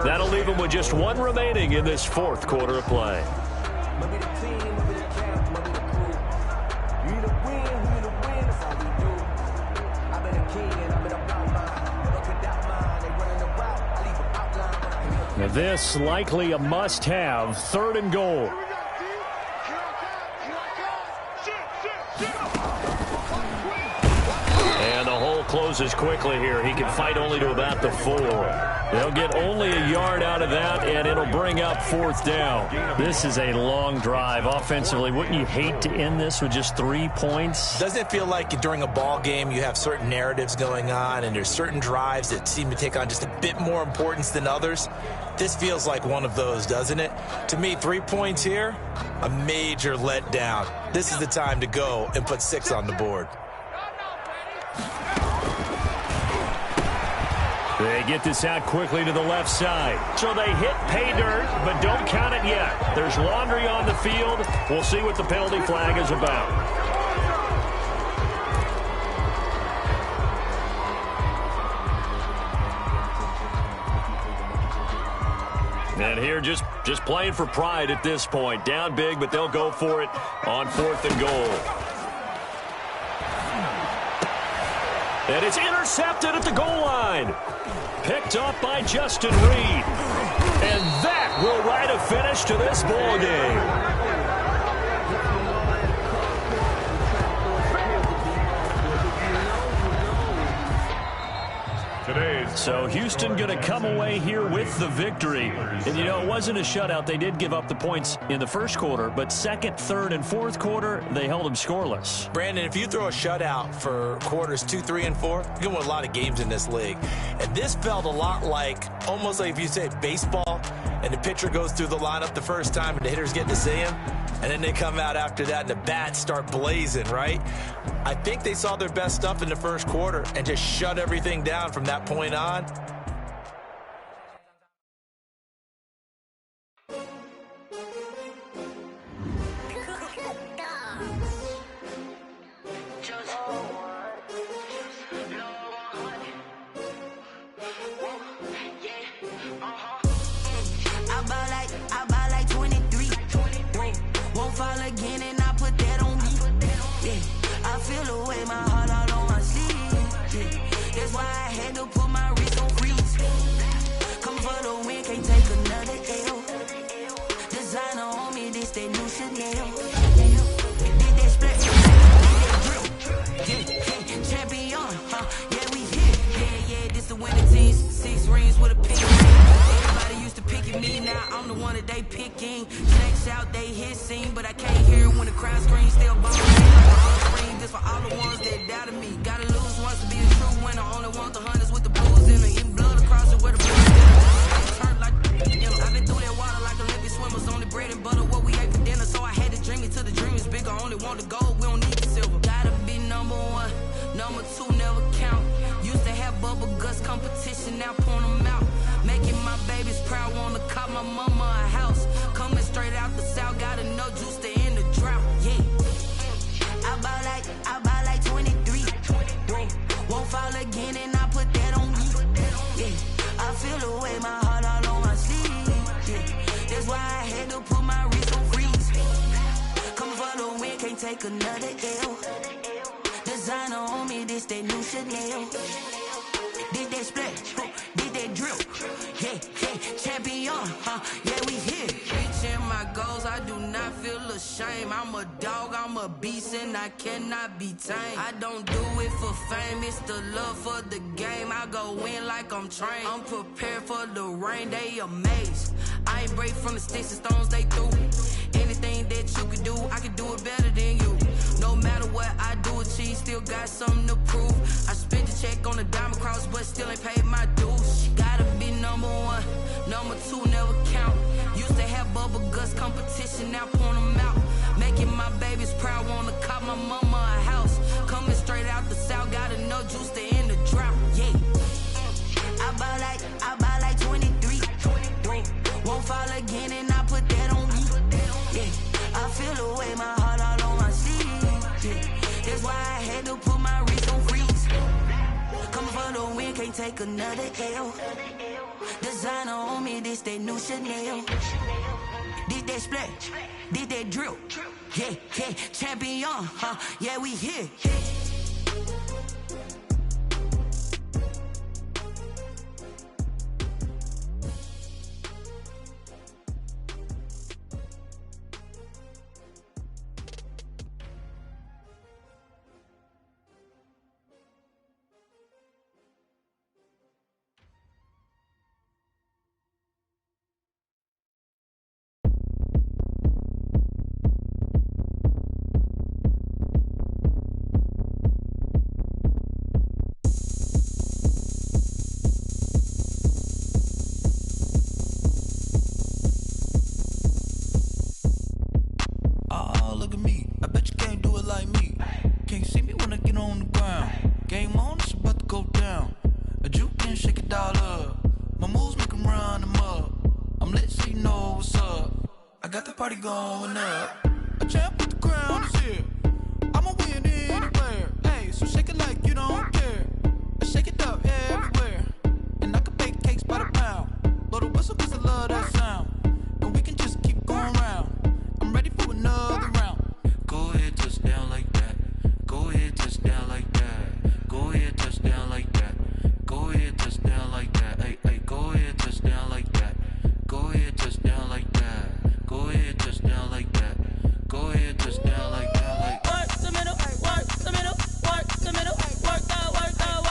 That'll leave them with just 1 remaining in this 4th quarter of play. Now this likely a must-have, 3rd and goal. And the hole closes quickly here. He can fight only to about the 4. They'll get only a yard out of that, and it'll bring up 4th down. This is a long drive offensively. Wouldn't you hate to end this with just 3 points? Doesn't it feel like during a ball game you have certain narratives going on and there's certain drives that seem to take on just a bit more importance than others? This feels like one of those, doesn't it? To me, 3 points here, a major letdown. This is the time to go and put 6 on the board. They get this out quickly to the left side. So they hit pay dirt, but don't count it yet. There's laundry on the field. We'll see what the penalty flag is about. And here just playing for pride at this point. Down big, but they'll go for it on 4th and goal. And it's intercepted at the goal line. Picked up by Justin Reed. And that will write a finish to this ball game. So Houston going to come away here with the victory. And, you know, it wasn't a shutout. They did give up the points in the first quarter, but 2nd, 3rd, and 4th quarter, they held them scoreless. Brandon, if you throw a shutout for quarters 2, 3, and 4, you're going to win a lot of games in this league. And this felt a lot like, almost like if you say baseball, and the pitcher goes through the lineup the first time and the hitters get to see him, and then they come out after that and the bats start blazing, right? I think they saw their best stuff in the first quarter and just shut everything down from that point on. I buy like 23. Won't fall again and I put that on me. Yeah, I feel away my heart out on my sleeve. Yeah, that's why I had to put my wrist on free. competition, now point them out. Making my babies proud, wanna cop my mama a house. Coming straight out the south, got enough juice to end the drought, yeah. I buy like 23. Whoa, won't fall again and I put that on me, yeah. I feel the way, my heart all on my sleeve, yeah. That's why I had to put my wrist on freeze. Coming for the win, can't take another L. Designer on me, this that new Chanel. Did that splash, did that drill, yeah, yeah, champion, yeah, we here. Reaching my goals, I do not feel ashamed. I'm a dog, I'm a beast, and I cannot be tamed. I don't do it for fame, it's the love for the game. I go in like I'm trained. I'm prepared for the rain, they amazed. I ain't break from the sticks and stones they threw. Anything that you can do, I can do it better than you. No matter what I do, achieve, still got something to prove. I spent the check on the diamond cross, but still ain't paid my dues. Gotta be number one, number two never count. Used to have bubble guts competition, now point them out. Making my babies proud, wanna cop my mama a house. Coming straight out the south, got enough juice to end the drought, yeah. I buy like 23. Won't fall again and I put that on me, yeah. I feel the way, my heart all on my sleeve, yeah. That's why I had to put my wrist on freeze. Coming for the win, can't take another L. Designer on me, this that new Chanel. Did that splash, did that drill, yeah, yeah, champion, yeah, we here. Party going up. A champ with the crown is here. I'ma win anywhere. Hey, so shake it like you don't care. I shake it up everywhere. And I can bake cakes by the pound. Blow the whistle cause I love that sound. And we can just keep going round. I'm ready for another round. Go ahead, touch down like that. Go ahead, touch down like that. Go ahead, touch down like that. Go ahead, touch down like that. Hey, hey, go ahead, touch down like that. Go ahead, touch down like that. Go ahead, touch down like that. Go ahead, touch down like that. Like work the middle, work the middle, work the middle, work the middle, work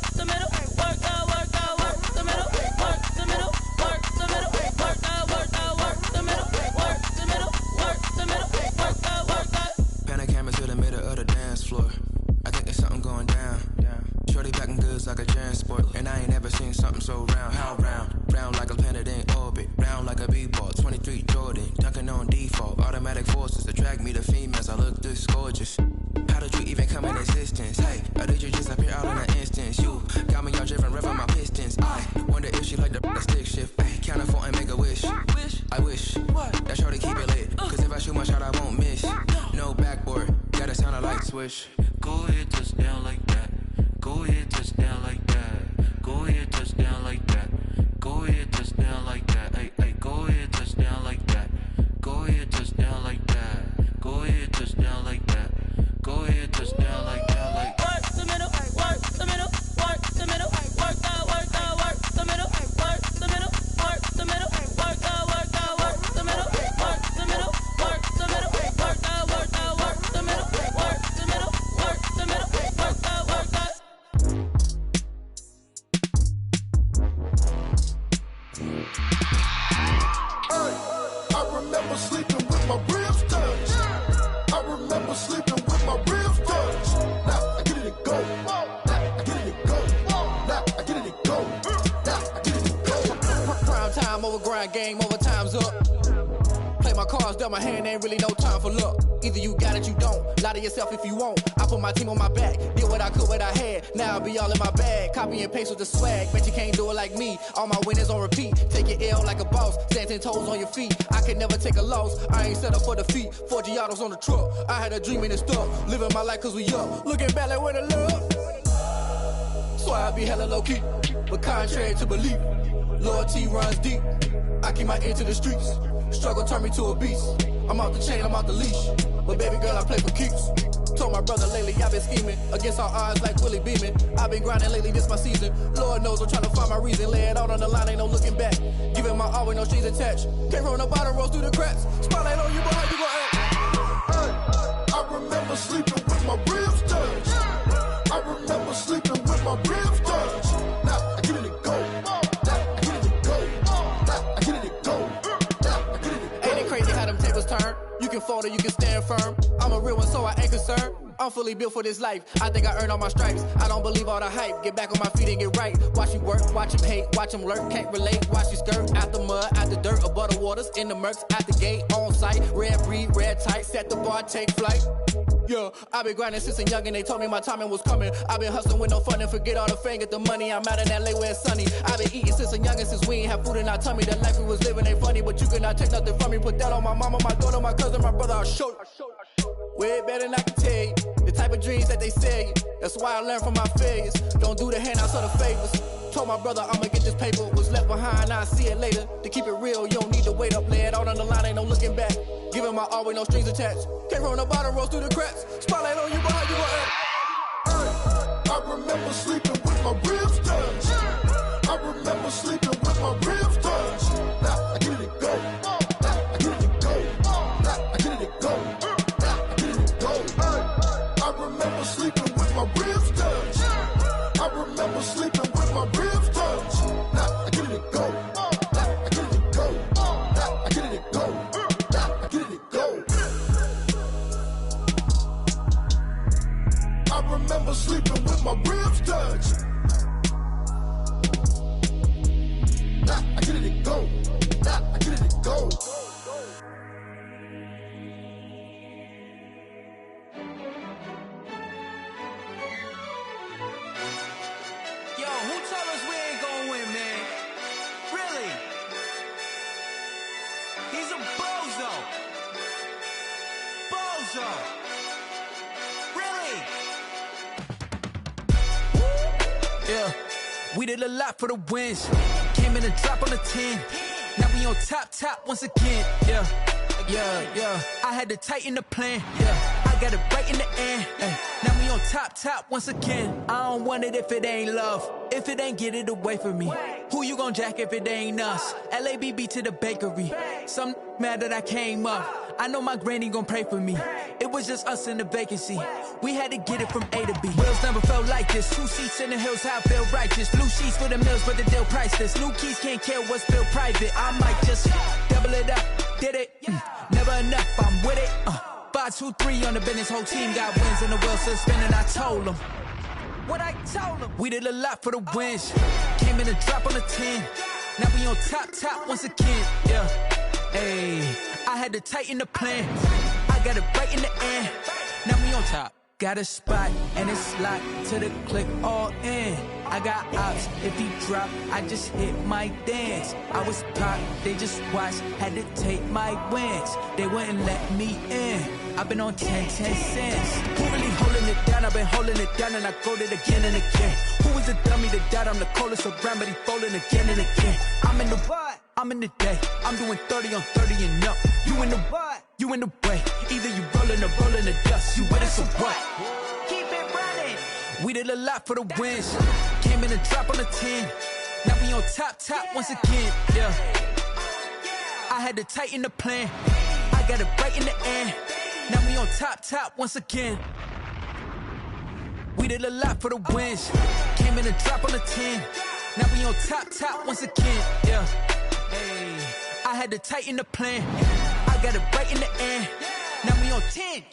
the middle, work the middle, work the middle, work the middle, work the middle, work the middle, work the middle, work the middle, work the. Pan a camera to the middle of the dance floor. I think there's something going down. Shorty packing goods like a transport, and I ain't never seen something so round. How round? Round like a planet in orbit, round like a b-ball. 23 Jordan, dunking on default. Automatic forces attract me to females. I look this gorgeous. How did you even come in existence? Hey, or did you just appear out in an instance? You got me all driven, revving my pistons. I wonder if she like the stick shift. Hey, count it 4 and make a wish. I wish that shorty keep it lit. Cause if I shoot my shot, I won't miss. No backboard, gotta sound a light switch. Go ahead, touch down like that. Go ahead, touch down like that. Go ahead, touch down like that. Go ahead, touch down like that. Hey, hey, go ahead, touch down like that. Go ahead, touch down like that. Go ahead, touch down like that. Go ahead, touch down like that. Like work the middle, work the middle, work the middle, work the middle, work the middle, work the middle, work the middle, work the middle, work the middle, work the middle, work the middle, work the middle, work the middle, work the. I remember sleeping with my ribs touched. I remember sleeping with my ribs touched. Now I get it and go. Now I get it and go. Now I get it and go. Now I get it and go. Prime time over grind game, over time's up. Play my cards, dealt my hand, ain't really no time for luck. Either you got it, you don't. Lie to yourself if you won't. I put my team on my back, did what I could, what I had. Now I be all in my bag, copy and paste with the swag. Bet you can't do it like me. All my winners on repeat. Take your L like a boss, stand 10 toes on your feet. I can never take a loss. I ain't set up for defeat. 4 Giottos on the truck. I had a dream and it's stuck. Living my life cause we up. Looking back like where the love. So I be hella low key, but contrary to belief, loyalty runs deep. I keep my ear to the streets. Struggle turned me to a beast. I'm out the chain, I'm out the leash. But baby girl, I play for keeps. Told my brother lately, I've been scheming against all odds like Willie Beeman. I've been grinding lately, this my season. Lord knows I'm trying to find my reason. Lay it out on the line, ain't no looking back. Giving my all with no strings attached. Came from the bottom, rose through the cracks. Spotlight on you, boy, how you gon' act? I remember sleeping with my ribs touched. I remember sleeping with my ribs touched. Now I get it and go. Now I get it and go. Now I get it and go. Now I get it and go. Ain't it crazy how them tables turn? You can fold or you can stand firm. I'm a real one, so I ain't concerned. I'm fully built for this life. I think I earned all my stripes. I don't believe all the hype. Get back on my feet and get right. Watch you work, watch him hate, watch him lurk. Can't relate, watch you skirt. Out the mud, out the dirt, above the waters, in the murks, at the gate, on site. Red breed, red tight, set the bar, take flight. Yeah, I been grinding since a youngin', they told me my timing was coming. I been hustling with no fun and forget all the fame, get the money. I'm out in LA where it's sunny. I been eating since a youngin', since we ain't have food in our tummy. The life we was living ain't funny, but you cannot take nothing from me. Put that on my mama, my daughter, my cousin, my brother, I'll show you. Way better than I can tell you. The type of dreams that they sell you. That's why I learned from my failures. Don't do the handouts or the favors. Told my brother I'ma get this paper. Was left behind, I'll see it later. To keep it real, you don't need to wait up. Lay it out on the line, ain't no looking back. Giving my all with no strings attached. Came from the bottom, rose through the cracks. Spotlight on you, boy, how you gon' act? I remember sleeping with my ribs touched. I remember sleeping with my ribs touched. Now I get it and go. Now I get it and go. Now I get it and go. Now I get it and go. I remember sleeping with my ribs touched. I remember sleeping with my ribs touched. Now I get it and go. Now I get it and go. Now I get it and go. Now I get it and go. I remember sleeping with my ribs touched. Now I get it and go. Now I get it and go. Yo, who told us we ain't gonna win, man? Really? He's a bozo. Bozo. Really? Yeah, we did a lot for the wins. Came in a drop on the 10. Now we on top once again. Yeah. I had to tighten the plan. Yeah, I got it right in the end. Now we on top once again. I don't want it if it ain't love. If it ain't, get it away from me. Who you gon' jack if it ain't us? LABB to the bakery. Some mad that I came up. I know my granny gon' pray for me. It was just us in the vacancy. We had to get it from A to B. Wheels never felt like this. 2 seats in the hills, how I feel righteous. Blue sheets for the mills, but the deal priceless. New keys can't care what's still private. I might just double it up. Did it? Never enough, I'm with it. 5, 2, 3 on the business. Whole team got wins and the wheels still spinning. I told them what I told them. We did a lot for the wins. Came in a drop on the 10. Now we on top once again. Yeah. Hey, I had to tighten the plan. I got it right in the end. Now we on top. Got a spot and it's locked to the click all in. I got ops, if he drop, I just hit my dance. I was pop, they just watched, had to take my wins. They wouldn't let me in. I've been on 10 cents. Who really holding it down? I've been holding it down and I go it again and again. Who was the dummy that died? I'm the coldest around, but he falling again and again. I'm in the what? I'm in the day. I'm doing 30 on 30 and up. You in the what? You in the way. Either you rolling or rolling the dust. You with us or what? Keep it running. We did a lot for the wins. Came in a drop on the 10. Now we on top once again. Yeah. I had to tighten the plan. I got it right in the end. Now we on top once again. We did a lot for the wins. Came in a drop on the 10. Now we on top once again. Yeah. Hey, I had to tighten the plan. I got it right in the end. Now we on 10.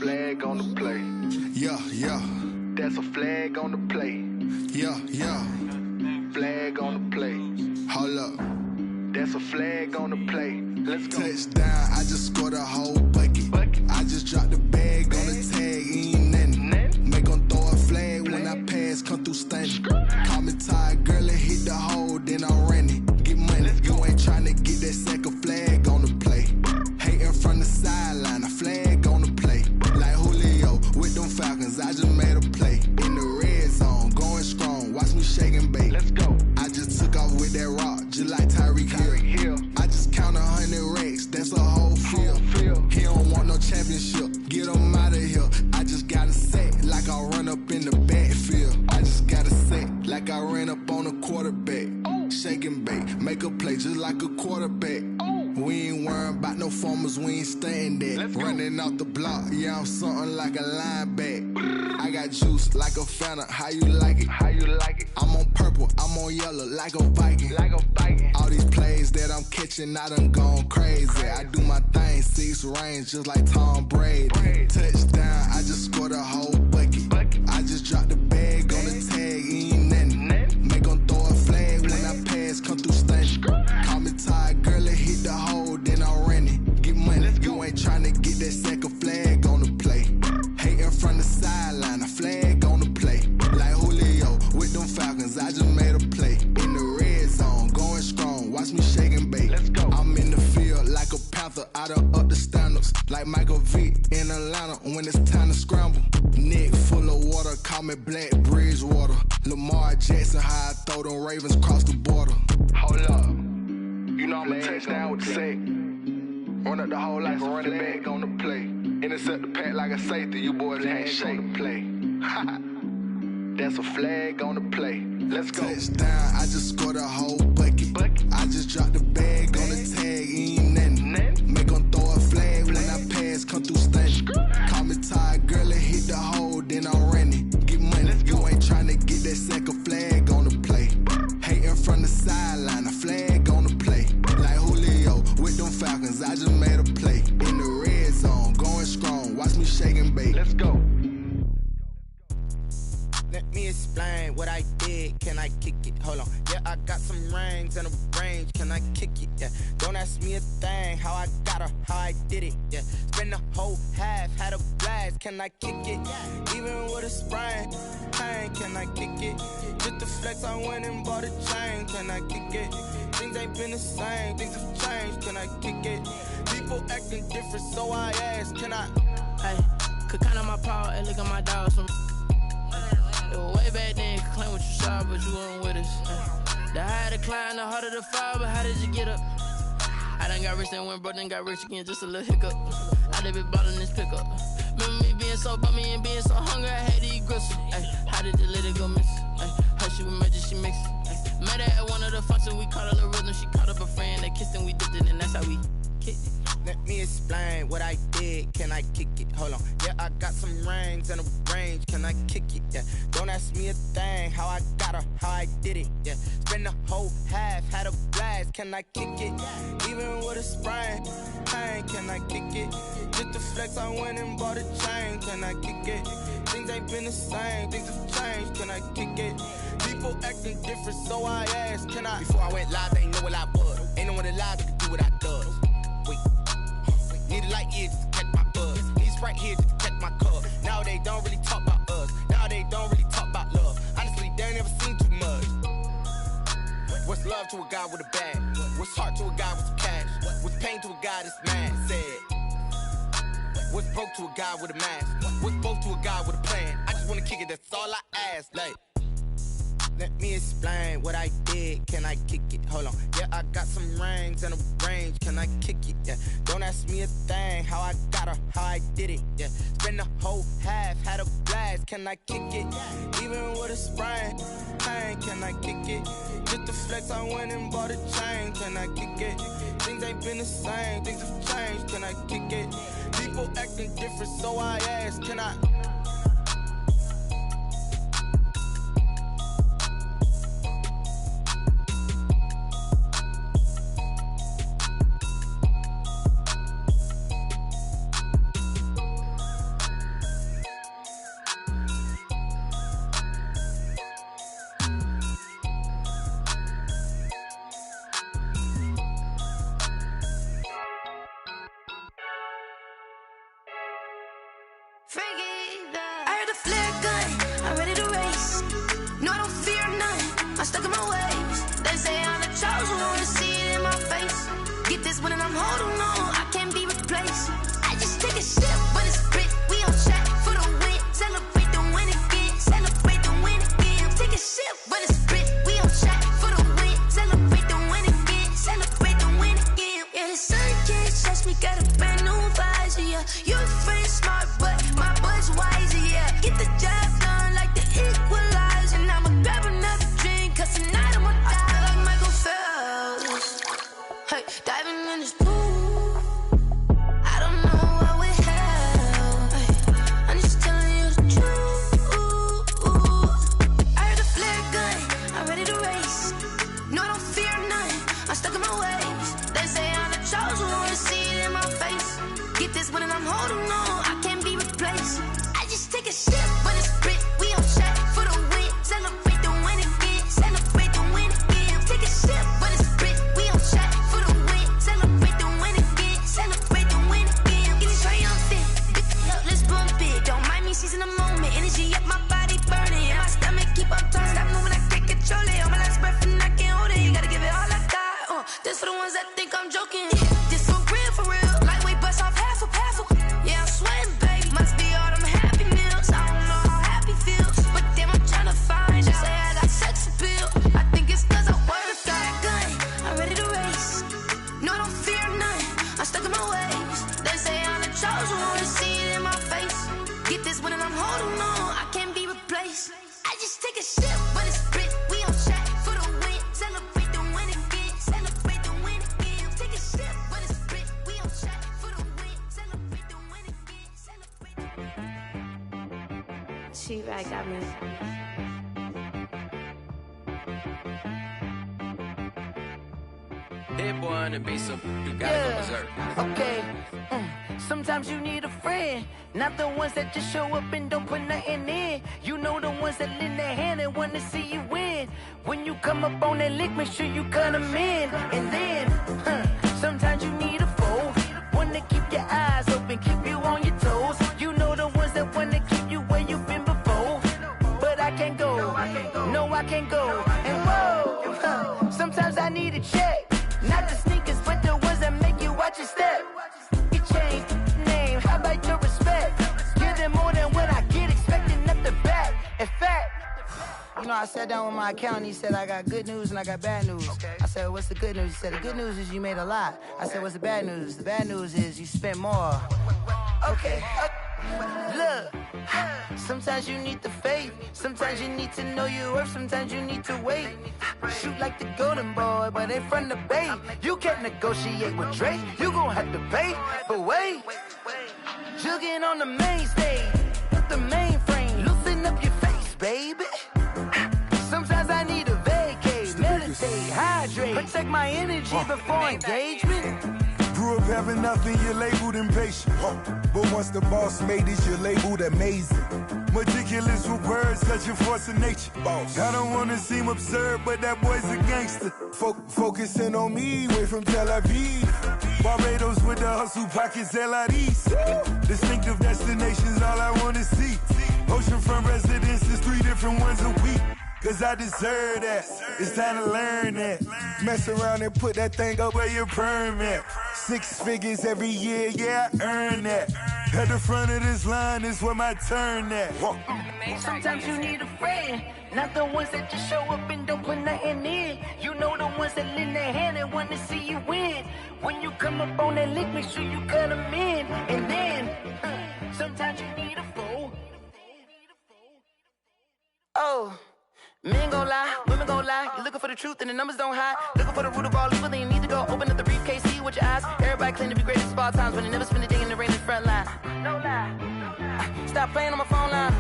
flag on the play. Yeah, yeah. That's a flag on the play. Yeah, yeah. Flag on the play. Hold up. That's a flag on the play. Let's go. Touchdown, I just scored a whole bucket. I just dropped the bag on the tag, ain't nothing. Make them throw a flag when I pass, come through stunning. Call me tired, girl, and hit the hole, then I ran it. Get money, you ain't tryna get that second flag on the play. Hating from the sideline, a flag on the play. Like Julio with them Falcons, I just made a play. In the red zone, going strong, watch me shake and bake. Let's go. I just took off with that rock, just like Tyreek Hill. I just count 100 racks, that's a whole field. He don't want no championship, get him out of here. I just got a set, like I run up in the backfield. I just got a set, like I ran up on a quarterback. Shake and bake, make a play just like a quarterback. We ain't worrying about no formers, we ain't staying there. Running off the block, yeah, I'm something like a linebacker. I got juice like a Fanta, how you like it? How you like it? I'm on purple, I'm on yellow, like a Viking. Like a Viking. All these plays that I'm catching, I done gone crazy. I do my thing, 6 range, just like Tom Brady. Touchdown, I just scored a whole bucket. I just dropped the bag on the tag, ain't nothing. Make them throw a flag when I pass, come through stunning. Call me tired, girl, and hit the hole, then I ran it. Get money, you ain't tryna get that second flag on the play. Hating from the sideline, a flag on the play. Like Julio with them Falcons, I just made a play. In the red zone, going strong, watch me shake and bake. Let's go. I'm in the field like a Panther, I done up the standards. Like Michael Vick in Atlanta when it's time to scramble. Neck full of water, call me Black Bridgewater. Lamar Jackson, how I throw them Ravens cross the border. Hold up. You know I'm a touchdown with the sack. Run up the hole like a running back on the play. Intercept the pack like a safety. You boys ain't shake the play. That's a flag on the play. Let's go. Touchdown, I just scored a whole bucket. I just dropped the bag on the tag, ain't nothing. Make them throw a flag when I pass, come through stunning. Call me tired, girl, and hit the hole, then I ran it. Get money, you ain't tryna get that second flag on the play. Hating from the sideline, a flag on the play. Like Julio with them Falcons, I just made a play. In the red zone, going strong, watch me shake and bake. Let's go. Let me explain what I did, can I kick it? Hold on, yeah, I got some rings and a range, can I kick it? Yeah, don't ask me a thing, how I got her, how I did it? Yeah, spend the whole half, had a blast, can I kick it? Even with a sprain, pain, can I kick it? Just the flex, I went and bought a chain, can I kick it? Things ain't been the same, things have changed, can I kick it? People acting different, so I ask, can I? Hey, could count on my power and look at my dogs from. It was way back then, could claim what you saw, but you weren't with us. The higher the climb, the harder the fall, but how did you get up? I done got rich and went broke, then got rich again, just a little hiccup. I done been ballin' this pickup. Remember me being so bummy and being so hungry, I had to eat gristle. How did the little go miss? Her she was magic, she mixed. Met her at one of the functions, we caught a little rhythm. She caught up a friend, they kissed and we dipped it, and that's how we kicked it. Let me explain what I did, can I kick it? Hold on, yeah, I got some rings and a range, can I kick it? Yeah, don't ask me a thing, how I got her, how I did it? Yeah, spend the whole half, had a blast, can I kick it? Even with a sprain, pain, can I kick it? Just the flex, I went and bought a chain, can I kick it? Things ain't been the same, things have changed, can I kick it? People acting different, so I asked, can I? Before I went live, they ain't know what I was. Ain't no one alive that could do what I does. Wait. Need a light here just to catch my buzz. Need Sprite here just to catch my cup. Now they don't really talk about us. Now they don't really talk about love. Honestly, they ain't never seen too much. What's love to a guy with a bag? What's heart to a guy with some cash? What's pain to a guy that's mad? Said. What's broke to a guy with a mask? What's broke to a guy with a plan? I just wanna kick it, that's all I ask. Like, let me explain what I did, can I kick it? Hold on, yeah, I got some rings and a range, can I kick it? Yeah, don't ask me a thing, how I got her, how I did it? Yeah, spend the whole half, had a blast, can I kick it? Even with a sprain, pain, can I kick it? Just the flex, I went and bought a chain, can I kick it? Things ain't been the same, things have changed, can I kick it? People acting different, so I ask, can I? I heard the flare gun, I'm ready to race. No, I don't fear none, I'm stuck in my ways. They say I'm the chosen one, see it in my face. Get this one and I'm holding on, I can't be replaced. I just take a sip, but it's grit. We on track for the win, celebrate the win again, celebrate the win again. Take a sip, but it's grit. We on track for the win, celebrate the win again, celebrate the win again. Yeah, the sun can't touch me, got a brand new visor, yeah. Your friend smart, but my bud's wiser, yeah. Get the job done like the equalizer. And I'ma grab another drink, cause tonight I'ma die like Michael Phelps. Hey, diving in this pool, I don't know what we have. Hey, I'm just telling you the truth. I heard a flare gun, I'm ready to race. No, I don't fear none, I'm stuck in my ways. They say I'm the chosen one, see it in my face. Get this one and I'm holding on, I can't be replaced. I just take a sip, but it's grit. We on track for the win, celebrate the win again, celebrate the win again. Take a sip, but it's grit. We on track for the win, celebrate the win again, celebrate the win again. Getting triumphant, look, let's bump it. Don't mind me seizing the moment, energy up my body burning. And my stomach keep up turning, stop moving, I can't control it. On my last breath and I can't hold it. You gotta give it all I got. This for the ones that think I'm joking. This for real, lightweight bust off half a. Yeah, I'm sweating, babe. Must be all them happy meals. I don't know how happy feels, but damn, I'm tryna find. Just say I got sex appeal. I think it's cause I work. Got a gun, I'm ready to race. No, I don't fear none, I'm stuck in my ways. They say I'm the chosen one, see it in my face. Get this one and I'm holding on, I can't be replaced. I just take a sip, but it's grit. We on track for the win, celebrate the win again, celebrate the win again. Take a sip, but it's grit. We on track for the win, celebrate the win again, celebrate the win. She-Rag got me. Hit boy on the beat, so you gotta go berserk. Okay. Sometimes you need a friend, not the ones that just show up and don't put nothing in. You know the ones that lend their hand and want to see you win. When you come up on that lick, make sure you cut them in. And then, sometimes you need a foe, one to keep your eyes open, keep you on your toes. You know the ones that want to keep you where you've been before. But I can't go, no I can't go. And whoa, sometimes I need a check. Not the sneakers, but the ones that make you watch your step. You change name, how about your respect? Give them more than what I get, expecting nothing back. In fact, you know, I sat down with my accountant, he said I got good news and I got bad news. I said, what's the good news? He said, the good news is you made a lot. I said, what's the bad news? The bad news is you spent more. Okay. Look, sometimes you need the faith, sometimes you need to know your worth, sometimes you need to wait. Shoot like the golden boy, but in front of the bay. You can't negotiate with Drake, you gon' have to pay. But wait, jugging on the main stage, with the mainframe, loosen up your face, baby. Sometimes I need a vacate, meditate, hydrate, protect my energy before engagement. Grew up having nothing, you're labeled impatient. But once the boss made it, you're labeled amazing. Meticulous with words, such a force of nature. I don't wanna seem absurd, but that boy's a gangster. Focusing on me, way from Tel Aviv. Barbados with the hustle pockets, LIDs. Distinctive destinations, all I wanna see. Oceanfront residences, 3 different ones a week. Cause I deserve that, it's time to learn that. Mess around and put that thing up where your perm at. 6 figures every year, yeah, I earn that. At the front of this line is where my turn at. Sometimes you need a friend, not the ones that just show up and don't put nothing in. You know the ones that lend their hand and want to see you win. When you come up on that lick, make sure you cut them in. And then, sometimes you need a foe. Oh. Men gon' lie, women gon' lie. You're looking for the truth and the numbers don't hide. Looking for the root of all evil, then you need to go open up the briefcase, see with your eyes. Everybody claim to be greatest of all times, but they never spend a day in the rain in the front line. No lie. Stop playing on my phone line.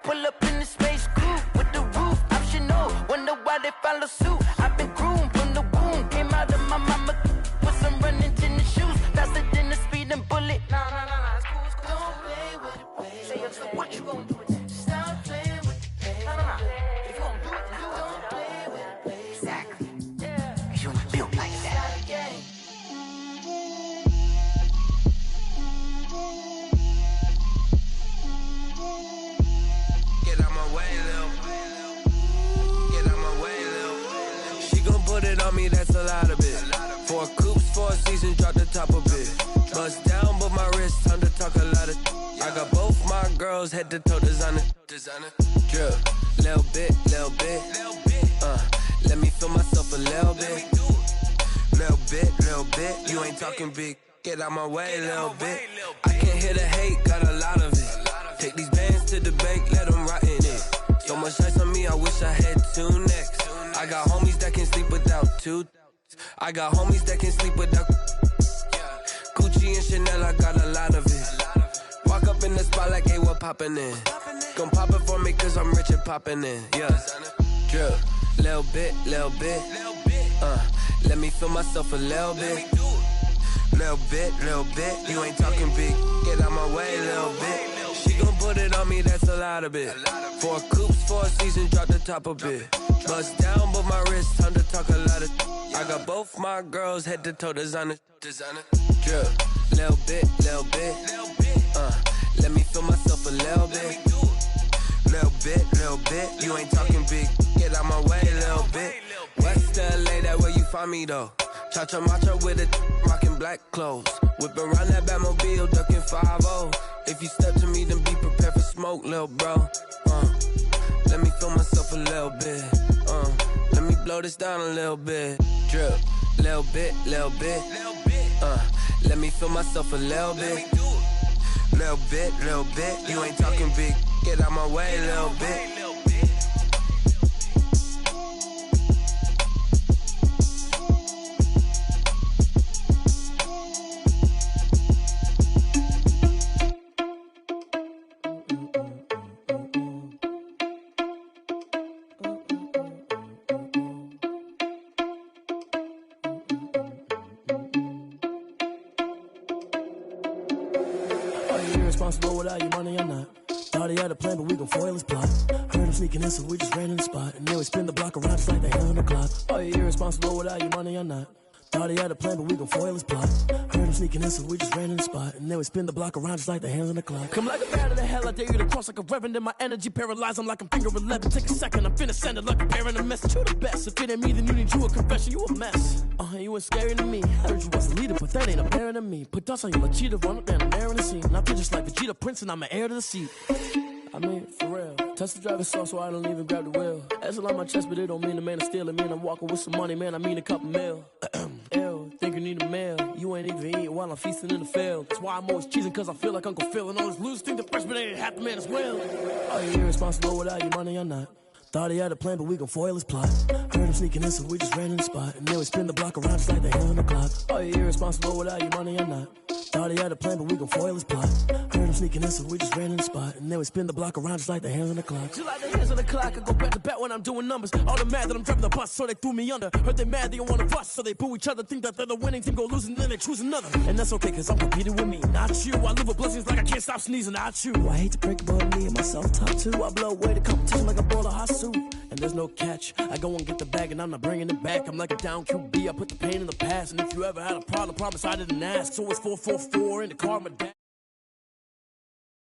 Pull up in the space coupe with the roof optional. Wonder why they follow suit. I've been groomed from the womb. Came out of my mama with some running tennis shoes. Faster than the speeding bullet. Nah, it's cool, it's cool. Don't play with it, baby. Say so what you gon' do with it? Stop playing with it. If you gon' do it, then don't play with it, baby. Exactly. Yeah. You don't feel like that. a lot of it. 4 coops, 4 seasons, drop the top a bit. Bust down, but my wrist, time to talk a lot of. I got both my girls head to toe designer. Drip, little bit. Let me feel myself a little bit. Little bit. You ain't talking big. Get out my way, little bit. I can't hear the hate, got a lot of it. Take these bands to the bank, let them rot in it. So much ice on me, I wish I had 2 necks. I got homies that can sleep without 2. I got homies that can sleep without Gucci and Chanel, I got a lot of it. Walk up in the spot like, hey, what poppin' in? Gon' pop it for me cause I'm rich and poppin' in, yeah. Drip, little bit. Let me feel myself a little bit. Little bit. You ain't talking big. Get out my way, little bit. She gon' put it on me, that's a lot of it. 4 coops, 4 seasons, drop the top a bit. Bust down, but my wrist, time to talk a lot of. I got both my girls head to toe designer. Drip, little bit. Let me feel myself a little bit. Little bit. You ain't talking big. Get out my way, little bit. West LA, that where you find me though. Cha-cha matcha with it, rockin' black clothes. Whip around that Batmobile, ducking 5-0. If you step to me, then be prepared for smoke, lil' bro. Let me feel myself a little bit. Let me blow this down a little bit. Drip, little bit. Let me feel myself a little bit. Little bit. You ain't talking big. Get out my way, little bit. Irresponsible without your money or not. Thought he had a plan, but we gon' foil his plot. Heard him sneaking in, so we just ran in the spot. And then we spin the block around just like the hand on the clock. Are you irresponsible without your money or not? Thought he had a plan, but we gon' foil his plot. Heard him sneaking in, so we just ran in the spot. And then we spin the block around just like the hands on the clock. Come like a bat of the hell, I dare you to cross like a reverend. In my energy paralyzed, I'm like I'm finger 11. Take a second, I'm finna send it like a parent a message. You the best, if it ain't me, then you need you a confession. You a mess, you ain't scary to me. Heard you was a leader, but that ain't apparent to me. Put dust on you like cheetah, run up down the air in the scene. I feel just like Vegeta Prince and I'm an heir to the seat. I mean, for real. Touch the driver's soft so I don't even grab the wheel. That's on my chest, but it don't mean the man is stealing. Man, I'm walking with some money, man, I mean a couple mil. Ew, think you need a meal. You ain't even eating while I'm feasting in the field. That's why I'm always cheesing, cause I feel like Uncle Phil. And all this loose think the freshman ain't half the man as well. Are you irresponsible without your money or not? Thought he had a plan, but we gon' foil his plot. Heard him sneaking in, so we just ran in the spot. And then we spin the block around just like the hand on the clock. Are you irresponsible without your money or not? Thought he had a plan, but we gon' foil his plot. Heard him sneaking in, so we just ran in the spot. And then we spin the block around just like the hands on the clock. Just like the hands on the clock, I go back to back when I'm doing numbers. All the mad that I'm driving the bus, so they threw me under. Heard they mad, they don't wanna bust, so they boo each other. Think that they're the winning team, go losing, then they choose another. And that's okay, cause I'm competing with me, not you. I live with blessings like I can't stop sneezing, not you. I hate to break it, but me and myself top two. I blow away the competition like a bowl of hot soup. And there's no catch, I go and get the bag and I'm not bringing it back. I'm like a down QB, I put the pain in the past. And if you ever had a problem, promise I didn't ask. So it's 444 in the car, my dad.